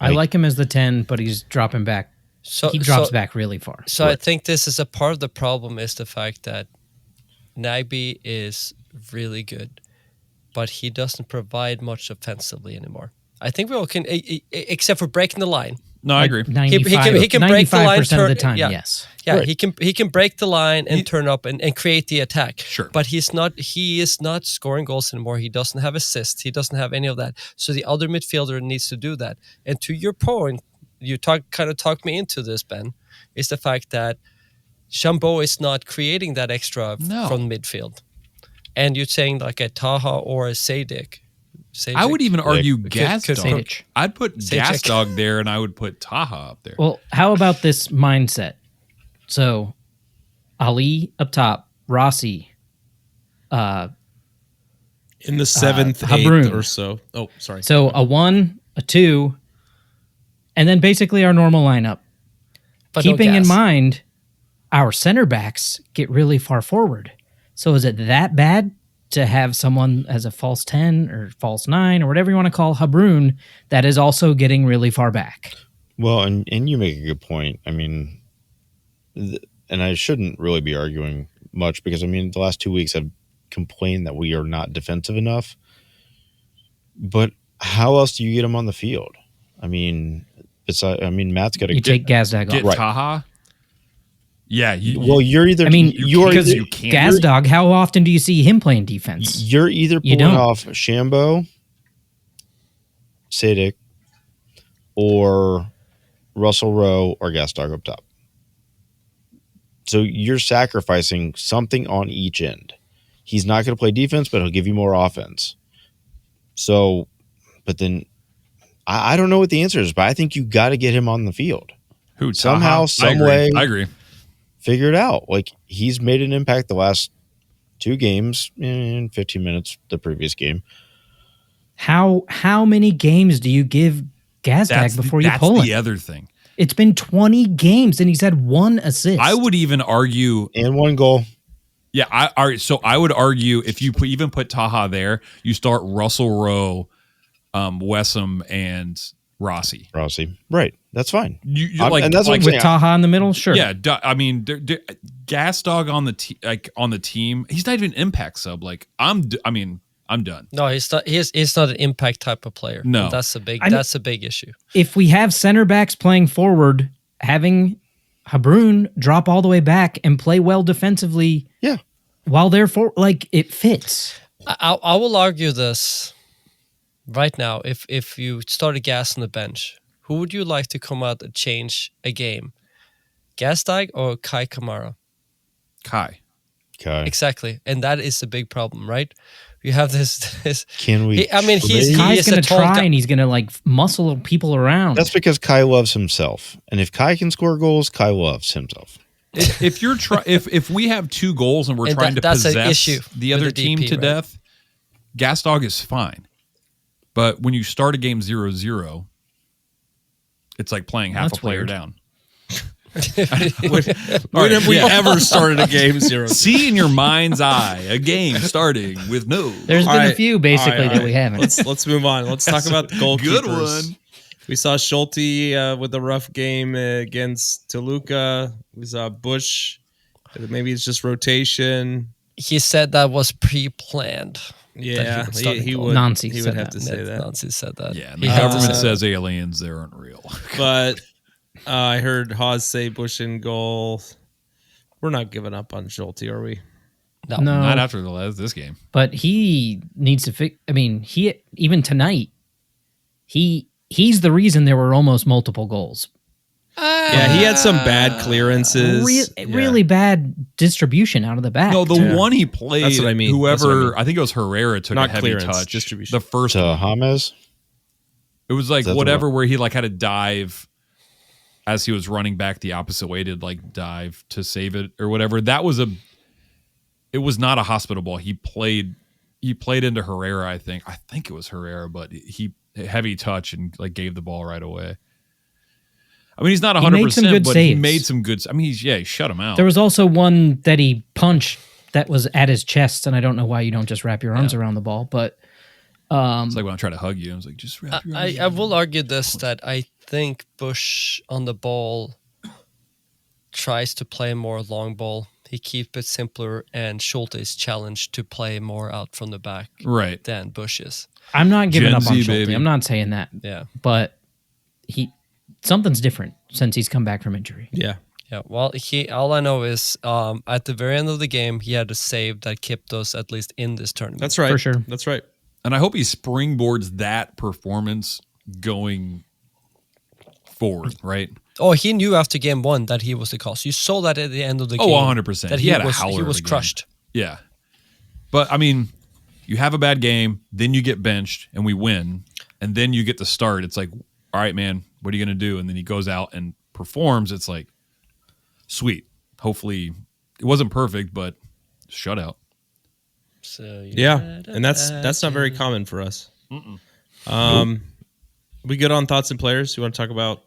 S6: I like him as the 10, but he's dropping back. He drops back really far.
S5: So I think this is a part of the problem is the fact that Nagby is really good, but he doesn't provide much offensively anymore. I think we all can, except for breaking the line.
S4: No, I agree.
S5: He can break the line.
S6: 95% of the time, yes.
S5: Yeah, right. He can break the line and turn up and create the attack.
S4: Sure.
S5: But he is not scoring goals anymore. He doesn't have assists. He doesn't have any of that. So the other midfielder needs to do that. And to your point, you kind of talked me into this, Ben, is the fact that Shambo is not creating that extra from midfield. And you're saying like a Taha or a Sadik.
S4: I would even argue Gazdog. I'd put Gazdog there, and I would put Taha up there.
S6: Well, how about this mindset? So, Ali up top, Rossi,
S3: in the 7th, 8th or so. Oh, sorry.
S6: So a 1, a 2, and then basically our normal lineup. But keeping in mind, our center backs get really far forward. So is it that bad to have someone as a false 10 or false 9 or whatever you want to call Habrun that is also getting really far back?
S7: Well, and you make a good point. I mean, and I shouldn't really be arguing much because, I mean, the last 2 weeks I've complained that we are not defensive enough. But how else do you get him on the field? I mean, Matt's got to
S6: take Gazdag off.
S4: Get Taha? Yeah.
S7: You're either.
S6: Because Gazdog, how often do you see him playing defense?
S7: You're either pulling off Shambo, Sadik, or Russell Rowe or Gazdog up top. So you're sacrificing something on each end. He's not going to play defense, but he'll give you more offense. So, but then I don't know what the answer is, but I think you got to get him on the field.
S4: Who
S7: somehow, some way?
S4: I agree.
S7: Figure it out. Like, he's made an impact the last 2 games in 15 minutes, the previous game.
S6: How many games do you give Gazdag before you pull him?
S4: That's the other thing.
S6: It's been 20 games and he's had 1 assist.
S4: I would even argue.
S7: And 1 goal.
S4: Yeah. So I would argue if you even put Taha there, you start Russell Rowe, Wessam, and Rossi.
S7: Right. That's fine.
S4: And
S6: that's like with Taha in the middle, sure.
S4: Yeah, I mean, Gazdog on the team. He's not even an impact sub. Like I'm done.
S5: No, he's not. He's not an impact type of player.
S4: No,
S5: and that's a big issue.
S6: If we have center backs playing forward, having Habrun drop all the way back and play well defensively, while they're it fits.
S5: I will argue this right now. If you started Gas on the bench, who would you like to come out and change a game? Gazdog or Kai Kamara?
S4: Kai.
S5: Exactly. And that is the big problem, right? You have this
S7: Can we?
S6: Kai's going to try and he's going to muscle people around.
S7: That's because Kai loves himself. And if Kai can score goals, Kai loves himself.
S4: If you're if we have 2 goals and we're trying to possess the other team to death, Gazdog is fine. But when you start a game 0-0, it's like playing half a player down.
S3: When have we ever started a game 0-0?
S4: See in your mind's eye a game starting with no.
S6: There's been a few basically that we haven't.
S3: Let's move on. Let's talk about the goalkeepers.
S4: Good one.
S3: We saw Schulte with a rough game against Toluca. We saw Bush. Maybe it's just rotation.
S5: he said that was pre-planned.
S3: Yeah, he would.
S6: Nancy
S3: he
S6: said
S3: would have
S6: that.
S3: to say that.
S5: Nancy said that.
S4: Yeah, and the government says aliens, they aren't real.
S3: But I heard Haas say Bush in goal. We're not giving up on Schulte, are we?
S6: No,
S4: not after this game.
S6: But he needs to fix. I mean, even tonight, he's the reason there were almost multiple goals.
S3: Yeah, he had some bad clearances.
S6: Really bad distribution out of the back.
S4: No, the one he played,
S3: That's what I mean.
S4: whoever, I think it was Herrera, took
S3: Not
S4: a heavy
S3: clearance,
S4: touch.
S3: distribution.
S4: The first one.
S7: James?
S4: It was like whatever where he like had to dive as he was running back the opposite way to like dive to save it or whatever. It was not a hospital ball. He played into Herrera, I think. I think it was Herrera, but he heavy touch and like gave the ball right away. I mean, he's not 100%, but he made some good. I mean, he shut him out.
S6: There was also one that he punched that was at his chest, and I don't know why you don't just wrap your arms around the ball, but
S4: it's like when I try to hug you, I was like, just wrap your arms.
S5: I will argue this, that I think Bush on the ball tries to play more long ball. He keeps it simpler, and Schulte is challenged to play more out from the back than Bush is.
S6: I'm not giving up on Schulte.
S4: Baby.
S6: I'm not saying that.
S5: Yeah.
S6: But something's different since he's come back from injury.
S3: Yeah.
S5: Yeah, well, all I know is at the very end of the game, he had a save that kept us at least in this tournament.
S3: That's right.
S6: For sure.
S3: That's right.
S4: And I hope he springboards that performance going forward, right?
S5: Oh, he knew after game one that he was the cause. You saw that at the end of the game.
S4: 100%.
S5: That
S4: He had a
S5: was,
S4: howler
S5: he was
S4: of a game.
S5: crushed.
S4: Yeah. But, I mean, you have a bad game, then you get benched, and we win, and then you get the start. It's like, all right, man, what are you going to do? And then he goes out and performs. It's like, sweet. Hopefully, it wasn't perfect, but shutout.
S5: So
S3: and that's not very common for us. We good on thoughts and players? You want to talk about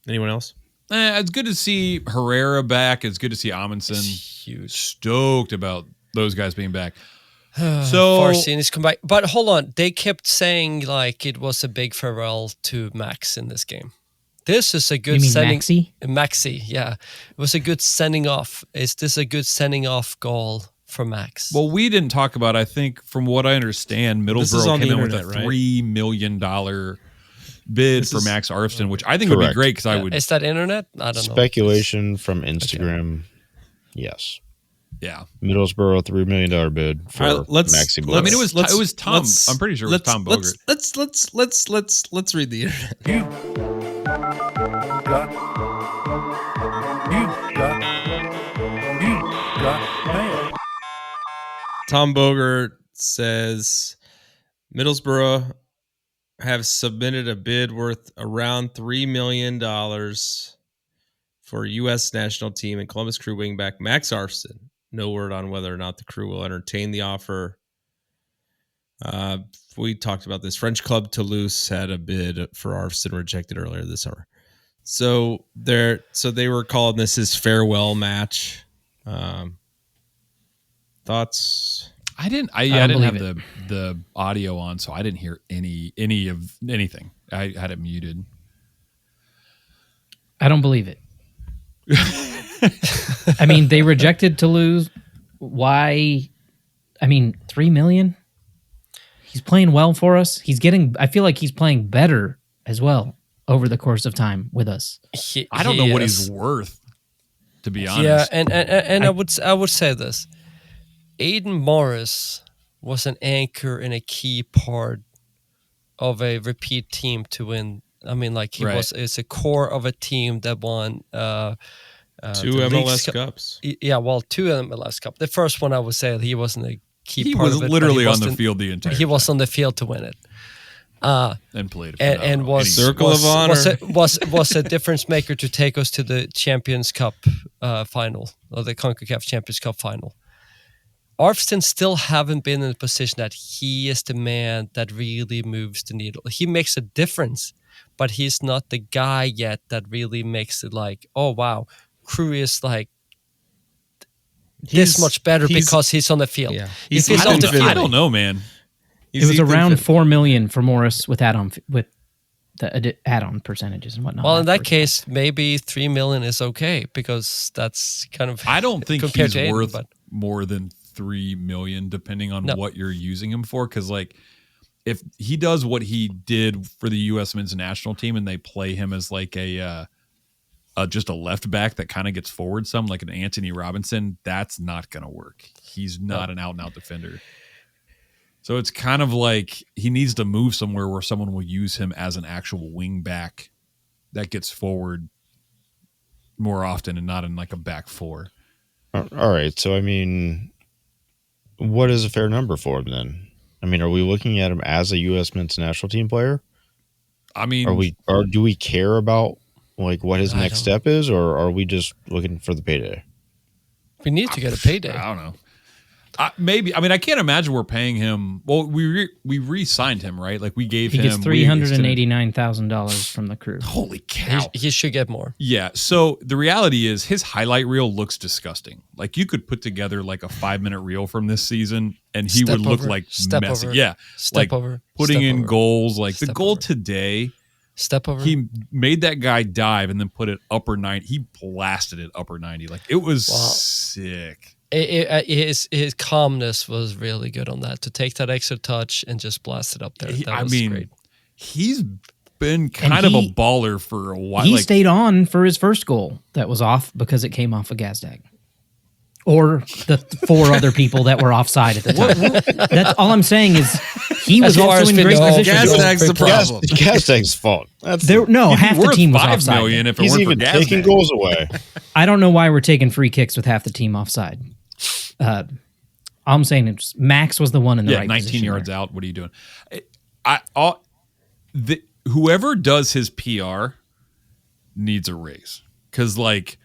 S3: anyone else?
S4: It's good to see Herrera back. It's good to see Amundsen.
S5: Huge.
S4: Stoked about those guys being back.
S5: So Farsinis come back, but hold on. They kept saying like it was a big farewell to Max in this game. This is a good
S6: You mean
S5: sending.
S6: Maxi?
S5: Maxi, yeah, it was a good sending off. Is this a good sending off goal for Max?
S4: Well, we didn't talk about, I think, from what I understand, Middlesbrough came in with a $3 million bid for Max Arfsten, which I think would be great because I would.
S5: Is that internet? I don't know.
S7: Speculation from Instagram. Yes.
S4: Yeah.
S7: Middlesbrough $3 million bid for Maxi Boy.
S4: I mean, it was Tom. I'm pretty sure it was Tom Bogert.
S3: Let's read the internet. Tom Bogert says Middlesbrough have submitted a bid worth around $3 million for U.S. national team and Columbus Crew wingback Max Arfsten. No word on whether or not the Crew will entertain the offer. We talked about this. French club Toulouse had a bid for Arfsten rejected earlier this summer. So they were calling this his farewell match. Thoughts?
S4: I didn't have the audio on, so I didn't hear any of anything. I had it muted.
S6: I don't believe it. I mean, they rejected Toulouse. Why? I mean, $3 million. He's playing well for us. I feel like he's playing better as well over the course of time with us.
S4: I don't know what he's worth, to be honest.
S5: Yeah, and I would say this. Aiden Morris was an anchor and a key part of a repeat team to win. I mean, like it's a core of a team that won
S3: 2 MLS Cups.
S5: Yeah, well, 2 MLS Cups. The first one, I would say he wasn't a key
S4: he
S5: part
S4: was
S5: of it.
S4: Literally on the field the entire
S5: He was
S4: time.
S5: on the field to win it.
S4: And played
S5: and was
S3: Circle of Honor.
S5: Was a difference maker to take us to the Champions Cup final, or the CONCACAF Champions Cup final. Arfsten still haven't been in a position that he is the man that really moves the needle. He makes a difference, but he's not the guy yet that really makes it like, oh wow, Crew is like this much better because he's on the field.
S3: Yeah.
S5: If he's off the field,
S4: I don't know, man.
S6: It was around $4 million for Morris with the add-on percentages and whatnot.
S5: Well, in that case, maybe 3 million is okay because that's kind of.
S4: I don't think he's
S5: Aiden,
S4: worth more than 3 million, depending on what you're using him for. Because like, if he does what he did for the U.S. men's national team and they play him as like just a left back that kind of gets forward some, like an Anthony Robinson, that's not going to work. He's not an out-and-out defender. So it's kind of like he needs to move somewhere where someone will use him as an actual wing back that gets forward more often and not in like a back four.
S7: All right. So, I mean, what is a fair number for him then? I mean, are we looking at him as a U.S. men's national team player?
S4: I mean,
S7: or do we care about like what his next step is, or are we just looking for the payday?
S5: We need to get a payday.
S4: I don't know. Maybe. I mean, I can't imagine we're paying him. Well, we re-signed him, right? Like we gave him.
S6: He gets $389,000 from the crew.
S4: Holy cow!
S5: He should get more.
S4: Yeah. So the reality is, his highlight reel looks disgusting. Like you could put together like a 5-minute reel from this season, and he would look like messy. Yeah.
S5: Step over.
S4: Putting in goals. Like the goal today.
S5: Step over.
S4: He made that guy dive and then put it upper 90. He blasted it upper 90. Like it was sick.
S5: His calmness was really good on that, to take that extra touch and just blast it up there. That was great.
S4: He's been kind of a baller for a while.
S6: He stayed on for his first goal that was off because it came off a Gazdag. Or the 4 other people that were offside at the time. That's all I'm saying is he was also in great position.
S3: Gazdag's the problem.
S7: Gazdag's fault.
S6: Half the team was offside.
S4: If
S7: He's even taking goals away.
S6: I don't know why we're taking free kicks with half the team offside. All I'm saying is Max was the one in the right
S4: 19
S6: position
S4: yards
S6: there.
S4: out. What are you doing? Whoever does his PR needs a raise, because like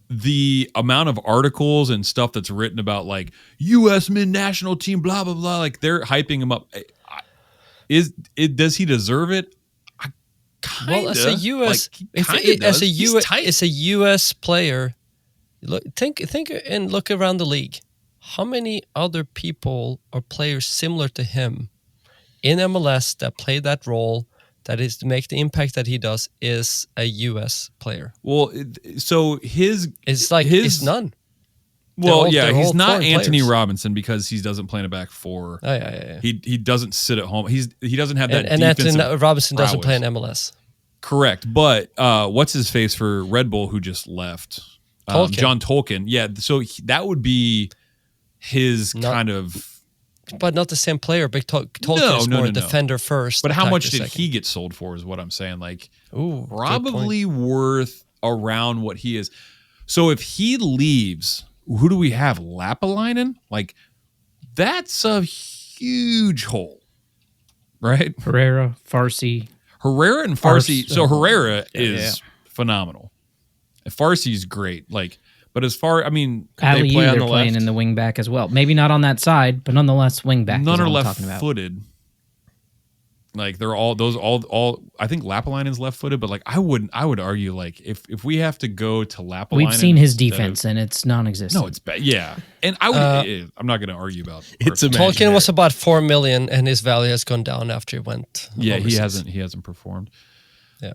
S4: the amount of articles and stuff that's written about like U.S. men's national team, blah blah blah, like they're hyping him up. Does he deserve it?
S5: Well, as a U.S. as a U.S. player. Think and look around the league. How many other people or players similar to him in MLS that play that role, that is to make the impact that he does, is a U.S. player?
S4: Well, so it's
S5: none.
S4: Well, he's not Anthony Robinson because he doesn't play in a back four.
S5: Oh, yeah.
S4: He doesn't sit at home. He doesn't have that.
S5: And Anthony Robinson doesn't play in MLS.
S4: Correct, but what's his face for Red Bull who just left? John Tolkien. Yeah, so that would be his kind of...
S5: But not the same player. Big Tolkien is more defender first.
S4: But how much did he get sold for is what I'm saying. Like, probably worth around what he is. So if he leaves, who do we have? Lapalainen? Like, that's a huge hole, right?
S6: Herrera, Farsi.
S4: Herrera and Farsi. So Herrera is phenomenal. Farsi's great, like, but as far, I mean,
S6: they play on the playing left in the wing back as well. Maybe not on that side, but nonetheless, wing back.
S4: None are left-footed. Like they're all. I think Lapalainen's left-footed, but like I would argue like if we have to go to Lapalainen,
S6: we've seen his defense and it's non-existent.
S4: No, it's bad. Yeah, and I would. I'm not going to argue about
S5: it's. Tolkien was about 4 million, and his value has gone down after he went.
S4: Yeah,
S5: overseas.
S4: he hasn't performed.
S5: Yeah.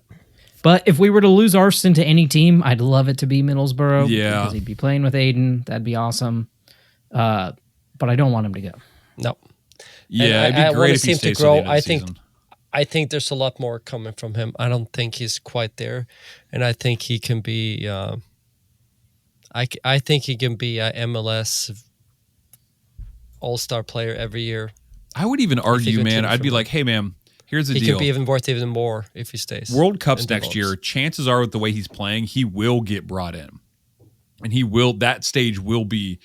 S6: But if we were to lose Arston to any team, I'd love it to be Middlesbrough.
S4: Yeah.
S6: Because he'd be playing with Aiden. That'd be awesome. But I don't want him to go.
S5: No.
S4: Yeah, it'd be great if he stays to grow.
S5: I think there's a lot more coming from him. I don't think he's quite there. And I think he can be I think he can be a MLS all-star player every year.
S4: I would even argue, man, I'd be like, hey, man, here's the deal.
S5: He could be even worth even more if he stays.
S4: World Cups next year, chances are with the way he's playing, he will get brought in. And that stage will be,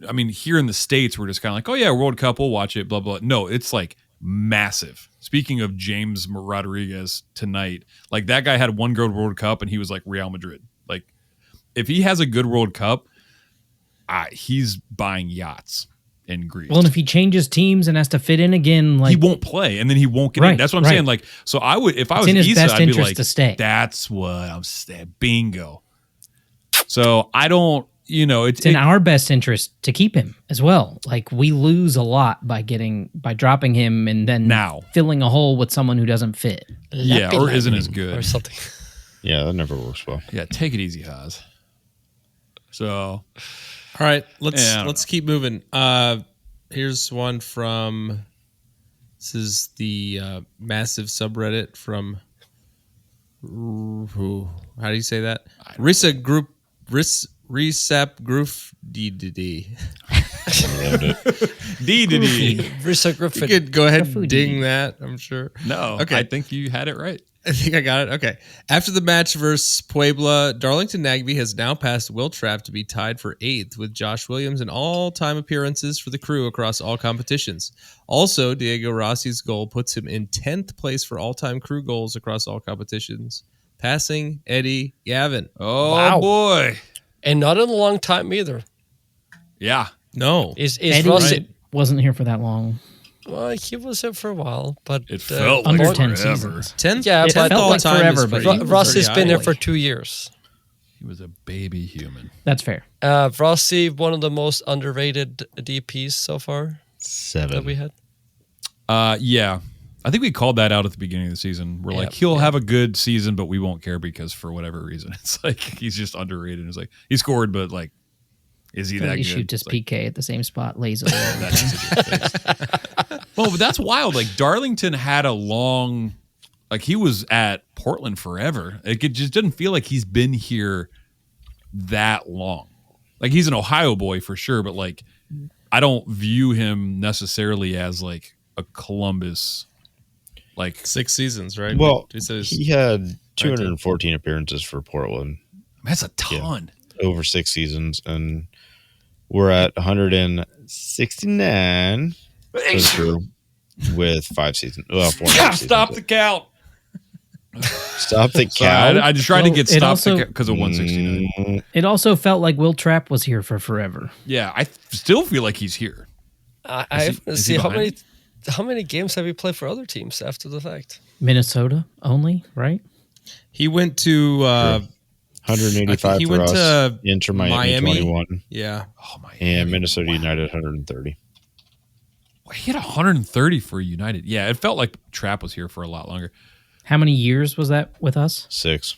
S4: I mean, here in the States, we're just kind of like, oh yeah, World Cup, we'll watch it, blah, blah. No, it's like massive. Speaking of James Rodriguez tonight, like that guy had one good World Cup and he was like Real Madrid. Like if he has a good World Cup, he's buying yachts in Greece.
S6: Well, and if he changes teams and has to fit in again, like
S4: he won't play, and then he won't get in. That's what I'm saying. Like, so I would, if I was
S6: in his
S4: Issa,
S6: best
S4: I'd be
S6: interest
S4: like,
S6: to stay.
S4: That's what I'm saying. Bingo. So I don't
S6: it's in our best interest to keep him as well. Like, we lose a lot by dropping him and then filling a hole with someone who doesn't fit.
S4: Yeah, or isn't as good
S5: or something.
S7: Yeah, that never works well.
S4: Yeah, take it easy, Haas. So,
S3: all right, let's keep moving. Here's one from. This is the massive subreddit from. How do you say that? Risa Group. Resap Groof D. You could go ahead and ding that, I'm sure.
S4: No, okay. I think you had it right.
S3: I think I got it. Okay. After the match versus Puebla, Darlington Nagbe has now passed Will Trapp to be tied for 8th with Josh Williams in all-time appearances for the crew across all competitions. Also, Diego Rossi's goal puts him in 10th place for all-time crew goals across all competitions, passing Eddie Gavin.
S4: Oh, wow. Boy.
S5: And not in a long time either.
S4: Yeah.
S3: No.
S5: Is
S6: Eddie
S5: Rossi
S6: wasn't here for that long.
S5: Well, he was here for a while, but
S4: it felt
S6: under
S4: like
S6: 10
S4: forever.
S6: seasons.
S3: 10?
S5: Yeah,
S6: it
S5: but
S6: felt like forever. But
S5: Rossi's been here for 2 years.
S4: He was a baby human.
S6: That's fair.
S5: Rossi, one of the most underrated DPs so far.
S7: 7
S5: that we had.
S4: Yeah. I think we called that out at the beginning of the season. We're like, he'll have a good season, but we won't care because for whatever reason, it's like he's just underrated. It's like he scored, but like, is he that good?
S6: He shoots his PK at the same spot lazily.
S4: Well, but that's wild. Like Darlington had a long, like he was at Portland forever. Like it just didn't feel like he's been here that long. Like he's an Ohio boy for sure, but like I don't view him necessarily as like a Columbus. Like
S3: 6 seasons, right?
S7: Well, he had 214 appearances for Portland.
S4: That's a ton.
S7: Yeah, over 6 seasons. And we're at 169 for the crew with 5 seasons. Well, 4 seasons.
S4: Stop the count.
S7: Stop the count.
S4: I just tried to get stopped because of 169.
S6: It also felt like Will Trapp was here for forever.
S4: Yeah, I still feel like he's here.
S5: How many games have you played for other teams after the fact?
S6: Minnesota only, right?
S3: He went to
S7: 185
S3: he
S7: for
S3: went
S7: us.
S3: to
S7: Inter Miami 21.
S3: Yeah.
S4: Oh my.
S7: And Minnesota United 130.
S4: He had 130 for United. Yeah, it felt like Trapp was here for a lot longer.
S6: How many years was that with us?
S7: 6.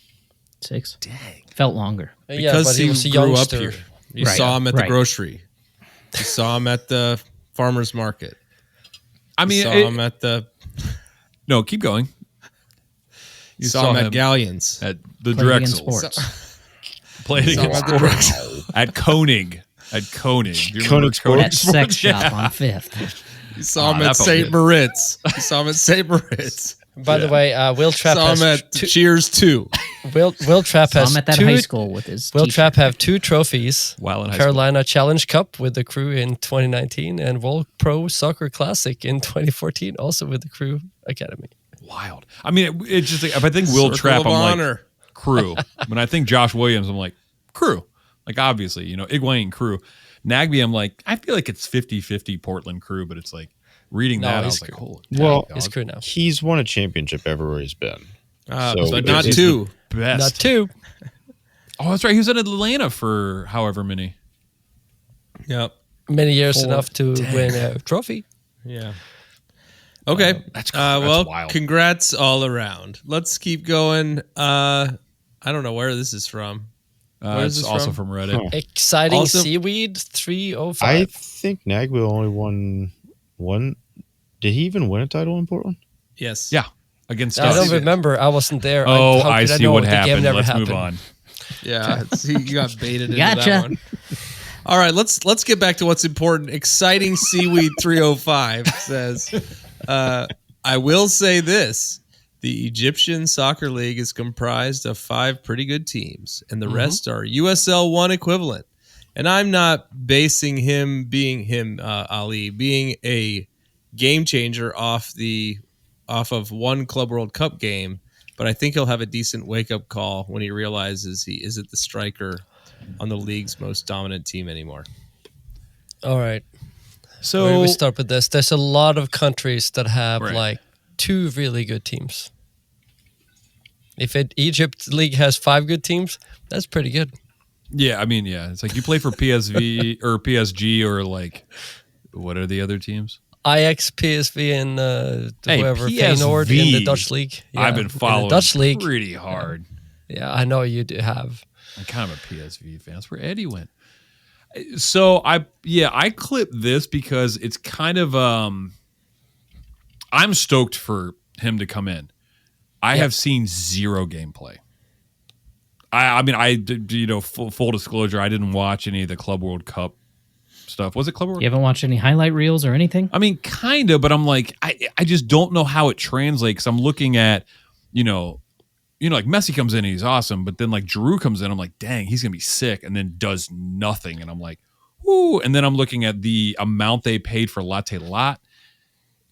S6: 6.
S4: Dang.
S6: Felt longer.
S3: Because
S5: but
S3: he
S5: was a
S3: grew
S5: youngster.
S3: up here. You saw him at the grocery. You saw him at the farmer's market.
S4: I mean,
S3: saw him at the.
S4: No, keep going.
S3: You saw him at Galleons.
S4: At the
S6: Played against
S4: Drexel.
S6: Sports.
S4: Played against Sports. At Koenig. At Koenig. Do you remember
S6: At Sex Shop on 5th.
S3: You saw him at St. Moritz. You saw him at St. Moritz.
S5: By the way, Will Trapp
S3: saw him at Cheers 2.
S5: Will Trapp has
S6: at that
S5: two,
S6: high school with his
S5: Will
S6: t-shirt.
S5: Trapp have 2 trophies.
S4: While in high
S5: Carolina Challenge Cup with the crew in 2019 and World Pro Soccer Classic in 2014, also with the crew academy.
S4: Wild. I mean, it's just like, if I think Will Trapp, I'm like crew. When I think Josh Williams, I'm like crew. Like obviously, Iguain crew. Nagbe, I'm like, I feel like it's 50-50 Portland crew, but it's like reading that, I was like, holy
S5: he's crew now.
S7: He's won a championship everywhere he's been.
S3: But not 2.
S4: Best.
S5: Not 2.
S4: Oh, that's right. He was in Atlanta for however many.
S3: Yep.
S5: Many years enough to win a trophy.
S3: Yeah. Okay.
S4: That's
S3: well,
S4: wild.
S3: Congrats all around. Let's keep going. I don't know where this is from. Where is
S4: It's
S3: this
S4: also from Reddit.
S7: Huh.
S5: Exciting
S3: Also-
S5: Seaweed 305.
S7: I think Nagbe only won one. Did he even win a title in Portland?
S3: Yes.
S4: Yeah. Against
S5: I
S4: us.
S5: don't remember. I wasn't there.
S4: Oh,
S5: How
S4: I
S5: could
S4: see
S5: know?
S4: what
S5: The game
S4: happened.
S5: never
S4: Let's
S5: happened.
S4: move on.
S3: Yeah. You got baited into
S6: Gotcha.
S3: that one. All right. Let's get back to what's important. Exciting Seaweed 305 says, I will say this. The Egyptian Soccer League is comprised of 5 pretty good teams, and the rest are USL 1 equivalent. And I'm not basing him being Ali, being a game changer off of one Club World Cup game, but I think he'll have a decent wake-up call when he realizes he isn't the striker on the league's most dominant team anymore.
S5: All right.
S4: So
S5: Where do we start with this? There's a lot of countries that have
S4: Right.
S5: like 2 really good teams. If Egypt League has 5 good teams, that's pretty good.
S4: Yeah, I mean, yeah. It's like you play for PSV or PSG or like, what are the other teams?
S5: Ajax, PSV, and whoever,
S4: PSV,
S5: Feyenoord in the Dutch league. Yeah,
S4: I've been following
S5: the Dutch league
S4: pretty hard.
S5: Yeah, I know you do have.
S4: I'm kind of a PSV fan. That's where Eddie went. So I clipped this because it's kind of I'm stoked for him to come in. I have seen zero gameplay. I mean, full disclosure, I didn't watch any of the Club World Cup stuff. Was it Club World?
S6: You haven't watched any highlight reels or anything?
S4: I mean, kind of, but I'm like, I just don't know how it translates because I'm looking at, like Messi comes in and he's awesome, but then like Giroud comes in, I'm like, dang, he's gonna be sick, and then does nothing, and I'm like, whoo. And then I'm looking at the amount they paid for Latte Lot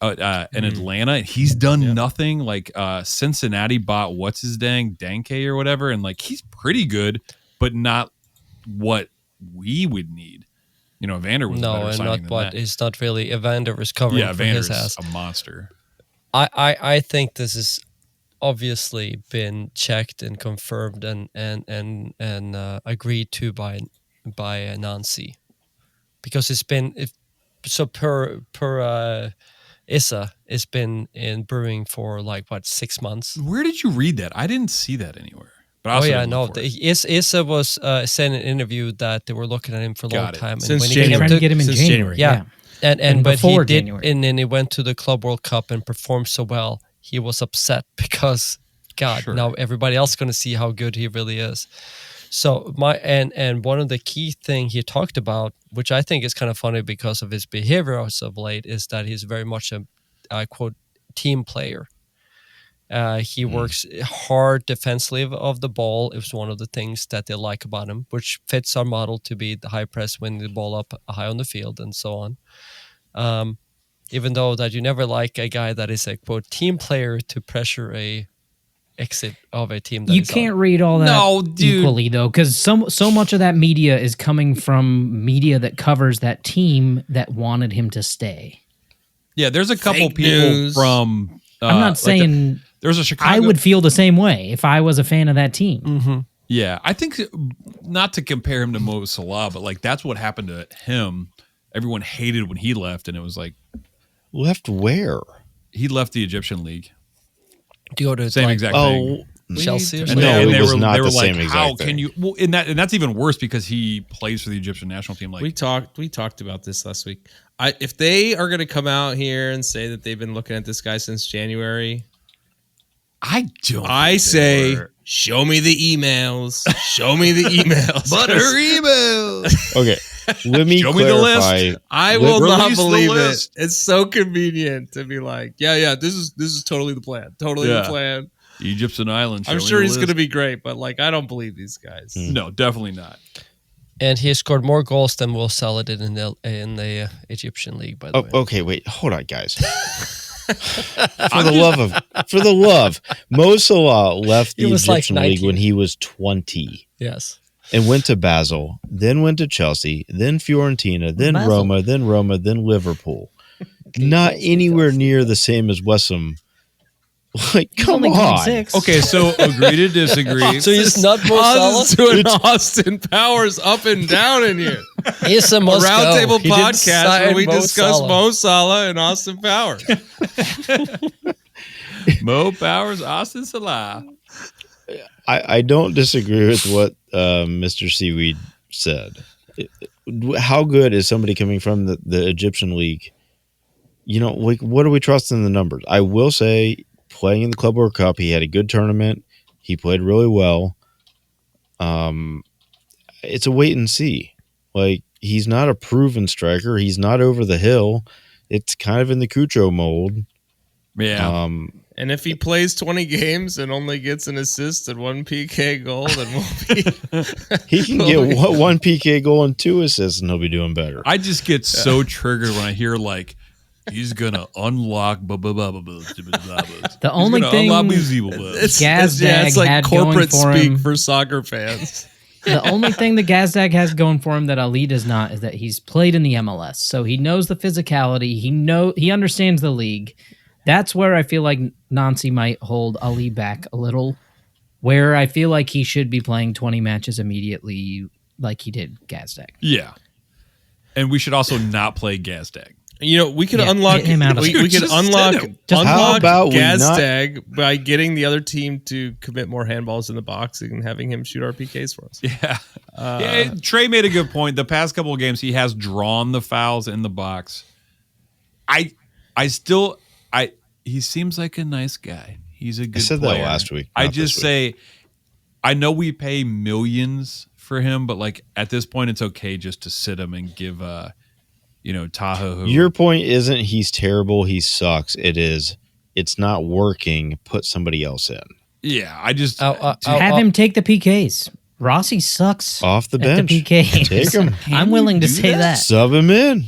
S4: in Atlanta, and he's done nothing. Like Cincinnati bought what's his Danke or whatever, and like he's pretty good, but not what we would need. Evander was better
S5: and
S4: signing
S5: not
S4: than
S5: what
S4: that.
S5: is not really. Evander was covering for
S4: Evander's
S5: his ass.
S4: a monster.
S5: I think this has obviously been checked and confirmed and agreed to by Nancy, because it's been per Issa, it's been in brewing for like 6 months.
S4: Where did you read that? I didn't see that anywhere. But
S5: Issa was saying in an interview that they were looking at him for a long time.
S6: Since when January. Trying to get him in January.
S5: Yeah. And but he did,
S6: January.
S5: and then he went to the Club World Cup and performed so well. He was upset because, now everybody else is going to see how good he really is. So and one of the key thing he talked about, which I think is kind of funny because of his behavior as of late, is that he's very much a quote team player. He works hard defensively of the ball. It was one of the things that they like about him, which fits our model to be the high press, winning the ball up high on the field, and so on. Even though that you never like a guy that is a quote team player to pressure a exit of a team. That
S6: you can't read all that equally though, because so much of that media is coming from media that covers that team that wanted him to stay.
S4: Yeah, there's a couple people from.
S6: I'm not saying.
S4: There's a Chicago.
S6: I would feel the same way if I was a fan of that team.
S5: Mm-hmm.
S4: Yeah, I think not to compare him to Mo Salah, but like that's what happened to him. Everyone hated when he left, and it was like
S7: left where?
S4: He left the Egyptian league.
S5: Do you go to
S4: same exact thing?
S5: Chelsea?
S7: No, it was not the same exact
S4: how
S7: thing.
S4: can you? Well, and that's even worse because he plays for the Egyptian national team. Like
S3: we talked about this last week. If they are going to come out here and say that they've been looking at this guy since January. I say, show me the emails. Show me the emails.
S4: But her emails.
S7: Okay, let me
S4: show
S7: clarify.
S4: Me the list.
S3: I will not believe it. It's so convenient to be like, yeah. This is totally the plan. Totally the plan.
S4: Egypt's an island.
S3: I'm sure he's going to be great, but like, I don't believe these guys.
S4: No, definitely not.
S5: And he scored more goals than Will Salah did in the Egyptian league. By the way.
S7: Okay, wait, hold on, guys. For the love, Mo Salah left the Egyptian league when he was 20.
S5: Yes,
S7: and went to Basel, then went to Chelsea, then Fiorentina, then Roma, then Liverpool. Not anywhere near the same as Wessam. Like, come on.
S4: Okay, so agree to disagree.
S5: So he's not Mo Salah?
S3: Doing Austin Powers up and down in here.
S5: It's a
S3: roundtable podcast where we discuss Mo Salah and Austin Powers.
S4: Mo Powers, Austin Salah.
S7: I don't disagree with what Mr. Seaweed said. How good is somebody coming from the Egyptian league? Like, what do we trust in the numbers? I will say, playing in the Club World Cup, he had a good tournament. He played really well. It's a wait and see. Like, he's not a proven striker. He's not over the hill. It's kind of in the Cucho mold.
S4: Yeah.
S3: And if he plays 20 games and only gets an assist and 1 PK goal, then we'll be...
S7: He can get 1 PK goal and 2 assists, and he'll be doing better.
S4: I just get so triggered when I hear, like, he's going to unlock...
S6: The only thing
S3: it's like corporate speak for soccer fans.
S6: The only thing that Gazdag has going for him that Ali does not is that he's played in the MLS. So he knows the physicality. He understands the league. That's where I feel like Nancy might hold Ali back a little, where I feel like he should be playing 20 matches immediately like he did Gazdag.
S4: Yeah. And we should also not play Gazdag.
S3: You know, we could unlock
S6: get him out of
S3: we
S6: there.
S3: could unlock
S7: How about we
S3: Gazdag by getting the other team to commit more handballs in the box and having him shoot our PKs for us.
S4: Yeah. Trey made a good point. The past couple of games, he has drawn the fouls in the box. He seems like a nice guy. He's a good player. I
S7: said that last week.
S4: I just say, I know we pay millions for him, but like at this point, it's okay just to sit him and give Tahahaha.
S7: Your point isn't he's terrible, he sucks. It is, it's not working. Put somebody else in.
S4: Yeah, I just
S6: have him take the PKs. Rossi sucks
S7: off the
S6: at
S7: bench.
S6: The PKs.
S7: Take him.
S6: I'm willing to say that.
S7: Sub him in.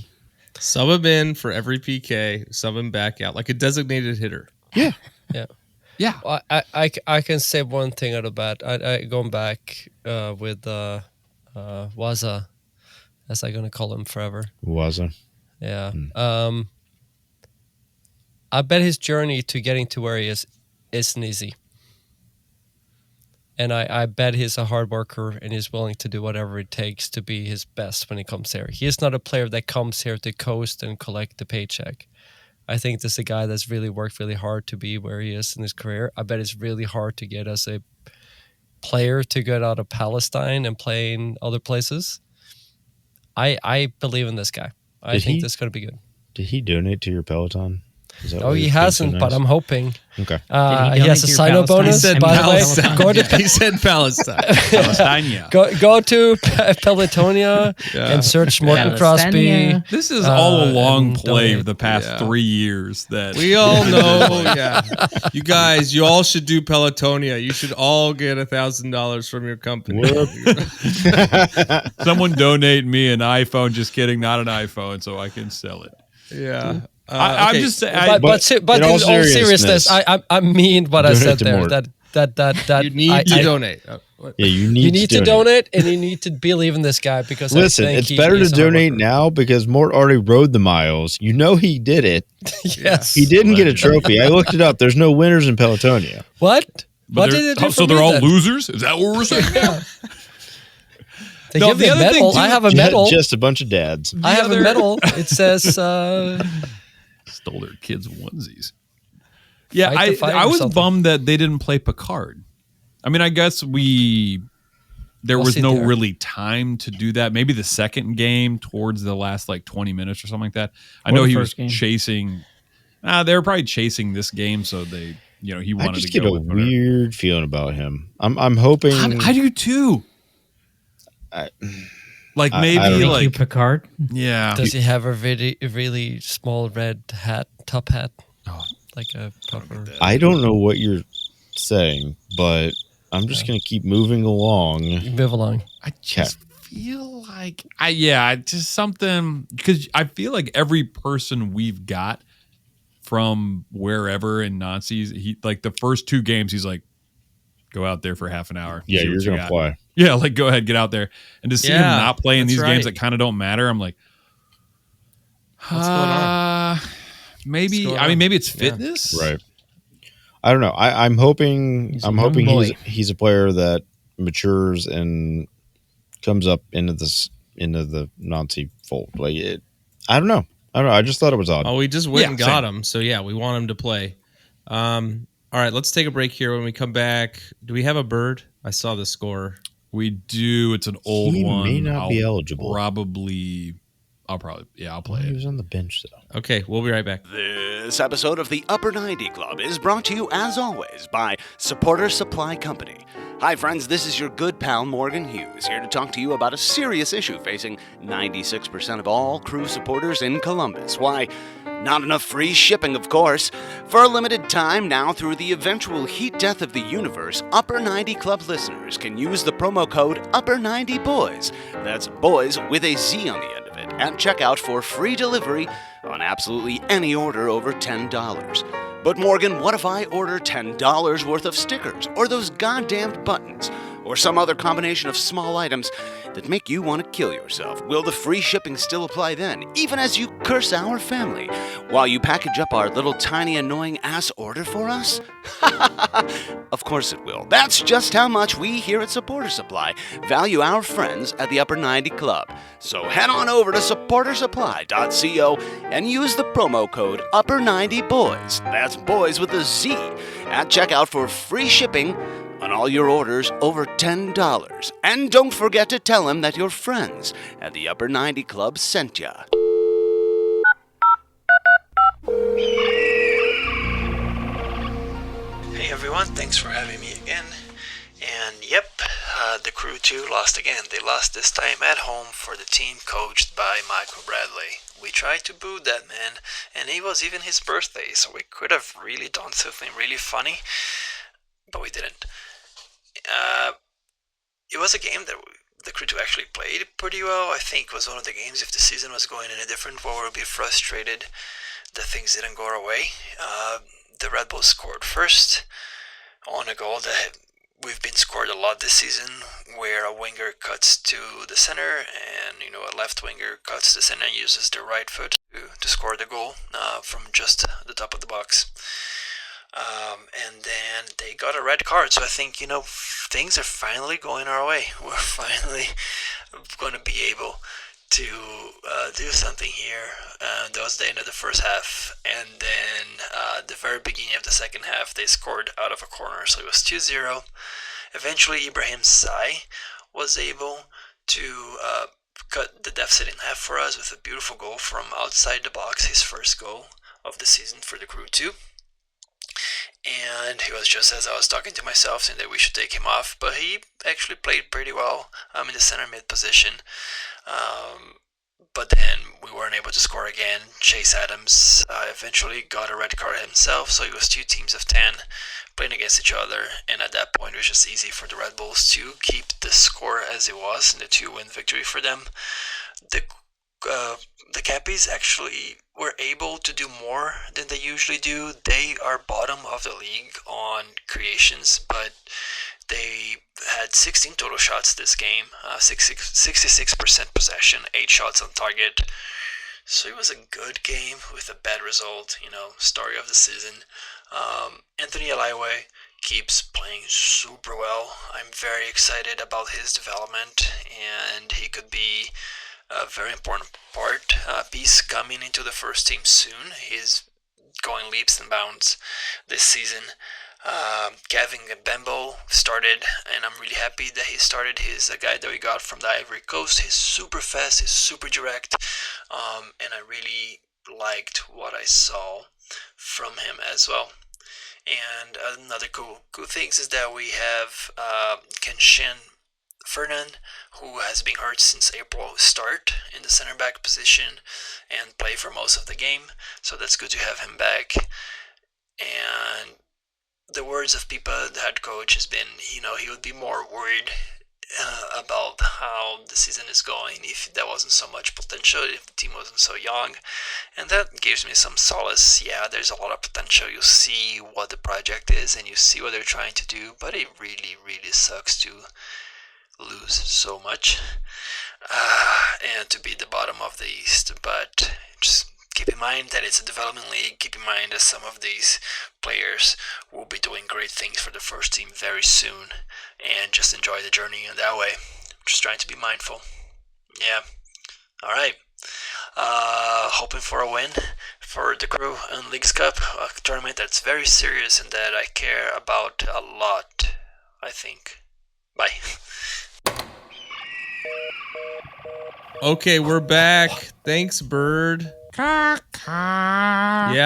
S3: Sub him in for every PK. Sub him back out like a designated hitter.
S7: Yeah.
S5: Yeah. Well, I can say one thing out of that. I going back with Waza, as I'm gonna call him forever.
S7: Waza.
S5: Yeah. I bet his journey to getting to where he is isn't easy. And I bet he's a hard worker and he's willing to do whatever it takes to be his best when he comes here. He is not a player that comes here to coast and collect the paycheck. I think this is a guy that's really worked really hard to be where he is in his career. I bet it's really hard to get as a player to get out of Palestine and play in other places. I believe in this guy. I think this is going to be good.
S7: Did he donate to your Peloton?
S5: Oh, he hasn't, but I'm hoping.
S7: Okay.
S5: He has a sign-up bonus, by the way. Go to
S3: he said Palestine.
S4: Palestine.
S5: Go to Pelotonia and search Morgan Crosby.
S4: This is all a long play of the past 3 years. That
S3: we all know. You guys, you all should do Pelotonia. You should all get $1,000 from your company.
S4: Someone donate me an iPhone. Just kidding, not an iPhone, so I can sell it.
S3: Yeah.
S4: I'm
S3: okay.
S4: just saying.
S5: But in all seriousness, I mean what I said there. That
S3: you need to donate.
S7: You need
S5: to donate, and you need to believe in this guy because
S7: listen, it's better to donate now because Mort already rode the miles. You know he did it.
S5: Yes,
S7: he didn't get a trophy. I looked it up. There's no winners in Pelotonia.
S5: What? What did it do?
S4: So they're all losers? Is that what we're saying?
S5: Yeah. They give me a medal. I have a medal.
S7: Just a bunch of dads.
S5: I have a medal. It says
S4: stole their kids' onesies. Yeah, I was
S5: something.
S4: bummed that they didn't play Picard. I mean, I guess there was no really time to do that. Maybe the second game towards the last 20 minutes or something like that. I know he was chasing. They were probably chasing this game, so they, he wanted to go.
S7: I just get a weird feeling about him. I'm hoping.
S4: I do too. Maybe
S6: Picard.
S4: Yeah.
S5: Does he have a really small red top hat?
S4: Oh,
S5: like a proper.
S7: I don't know what you're saying, but I'm just gonna keep moving along.
S5: Move along.
S4: I just feel like just something because I feel like every person we've got from wherever in Nazis, he the first 2 games, he's like, go out there for half an hour.
S7: Yeah, you're gonna play.
S4: Yeah, go ahead, get out there. And to see him not play in these games that kind of don't matter, I'm like,
S3: what's going on?
S4: Maybe maybe it's fitness.
S7: Right. I don't know. I'm hoping he's a player that matures and comes up into the Nazi fold. I don't know. I just thought it was odd.
S3: Oh, we just went and got him. So we want him to play. All right, let's take a break here. When we come back, do we have a bird? I saw the score.
S4: We do. It's an old one.
S7: He may not be eligible.
S4: I'll play it.
S7: He was on the bench, though.
S3: Okay, we'll be right back.
S14: This episode of the Upper 90 Club is brought to you, as always, by Supporter Supply Company. Hi, friends, this is your good pal Morgan Hughes, here to talk to you about a serious issue facing 96% of all crew supporters in Columbus. Why, not enough free shipping, of course. For a limited time now, through the eventual heat death of the universe, Upper 90 Club listeners can use the promo code Upper90Boys. That's boys with a Z on the end of it, at checkout for free delivery on absolutely any order over $10. But Morgan, what if I order $10 worth of stickers or those goddamned buttons? or some other combination of small items that make you want to kill yourself. Will the free shipping still apply then, even as you curse our family, while you package up our little tiny annoying ass order for us? Of course it will. That's just how much we here at Supporter Supply value our friends at the Upper 90 Club. So head on over to supportersupply.co and use the promo code Upper90Boys, that's boys with a Z, at checkout for free shipping on all your orders over $10. And don't forget to tell them that your friends at the Upper 90 Club sent ya.
S15: Hey everyone, thanks for having me again. And yep, the crew too lost again. They lost this time at home for the team coached by Michael Bradley. We tried to boo that man, and it was even his birthday, so we could have really done something really funny, but we didn't. It was a game that the crew 2 actually played pretty well. I think it was one of the games, if the season was going in a different way, we would be frustrated that things didn't go our way. The Red Bulls scored first on a goal that we've been scored a lot this season, where a winger cuts to the center and a left winger cuts to the center and uses their right foot to score the goal from just the top of the box. And then they got a red card, so I think things are finally going our way. We're finally going to be able to do something here. That was the end of the first half, and then the very beginning of the second half they scored out of a corner, so it was 2-0. Eventually Ibrahim Sai was able to cut the deficit in half for us with a beautiful goal from outside the box, his first goal of the season for the crew 2. And he was just as I was talking to myself saying that we should take him off, but he actually played pretty well in the center mid position. But then we weren't able to score again. Chase Adams eventually got a red card himself, so it was 2 teams of 10 playing against each other, and at that point it was just easy for the Red Bulls to keep the score as it was in the 2-win victory for them. The Cappies actually were able to do more than they usually do. They are bottom of the league on creations, but they had 16 total shots this game, 66% possession, 8 shots on target. So it was a good game with a bad result, story of the season. Anthony Eliwe keeps playing super well. I'm very excited about his development, and he could be a very important piece coming into the first team soon. He's going leaps and bounds this season. Gavin Bembo started, and I'm really happy that he started. He's a guy that we got from the Ivory Coast. He's super fast, he's super direct, and I really liked what I saw from him as well. And another cool things is that we have Kenshin Fernand, who has been hurt since April start in the center back position and play for most of the game, so that's good to have him back. And the words of Pipa, the head coach, has been, he would be more worried about how the season is going if there wasn't so much potential, if the team wasn't so young, and that gives me some solace. Yeah, there's a lot of potential. You see what the project is and you see what they're trying to do, but it really, really sucks to lose so much and to be the bottom of the East. But just keep in mind that it's a development league. Keep in mind that some of these players will be doing great things for the first team very soon, and just enjoy the journey in that way. Just trying to be mindful. Yeah. All right. Hoping for a win for the crew in Leagues Cup, a tournament that's very serious and that I care about a lot, I think. Bye.
S3: Okay, we're back. Thanks, Bird. Yeah,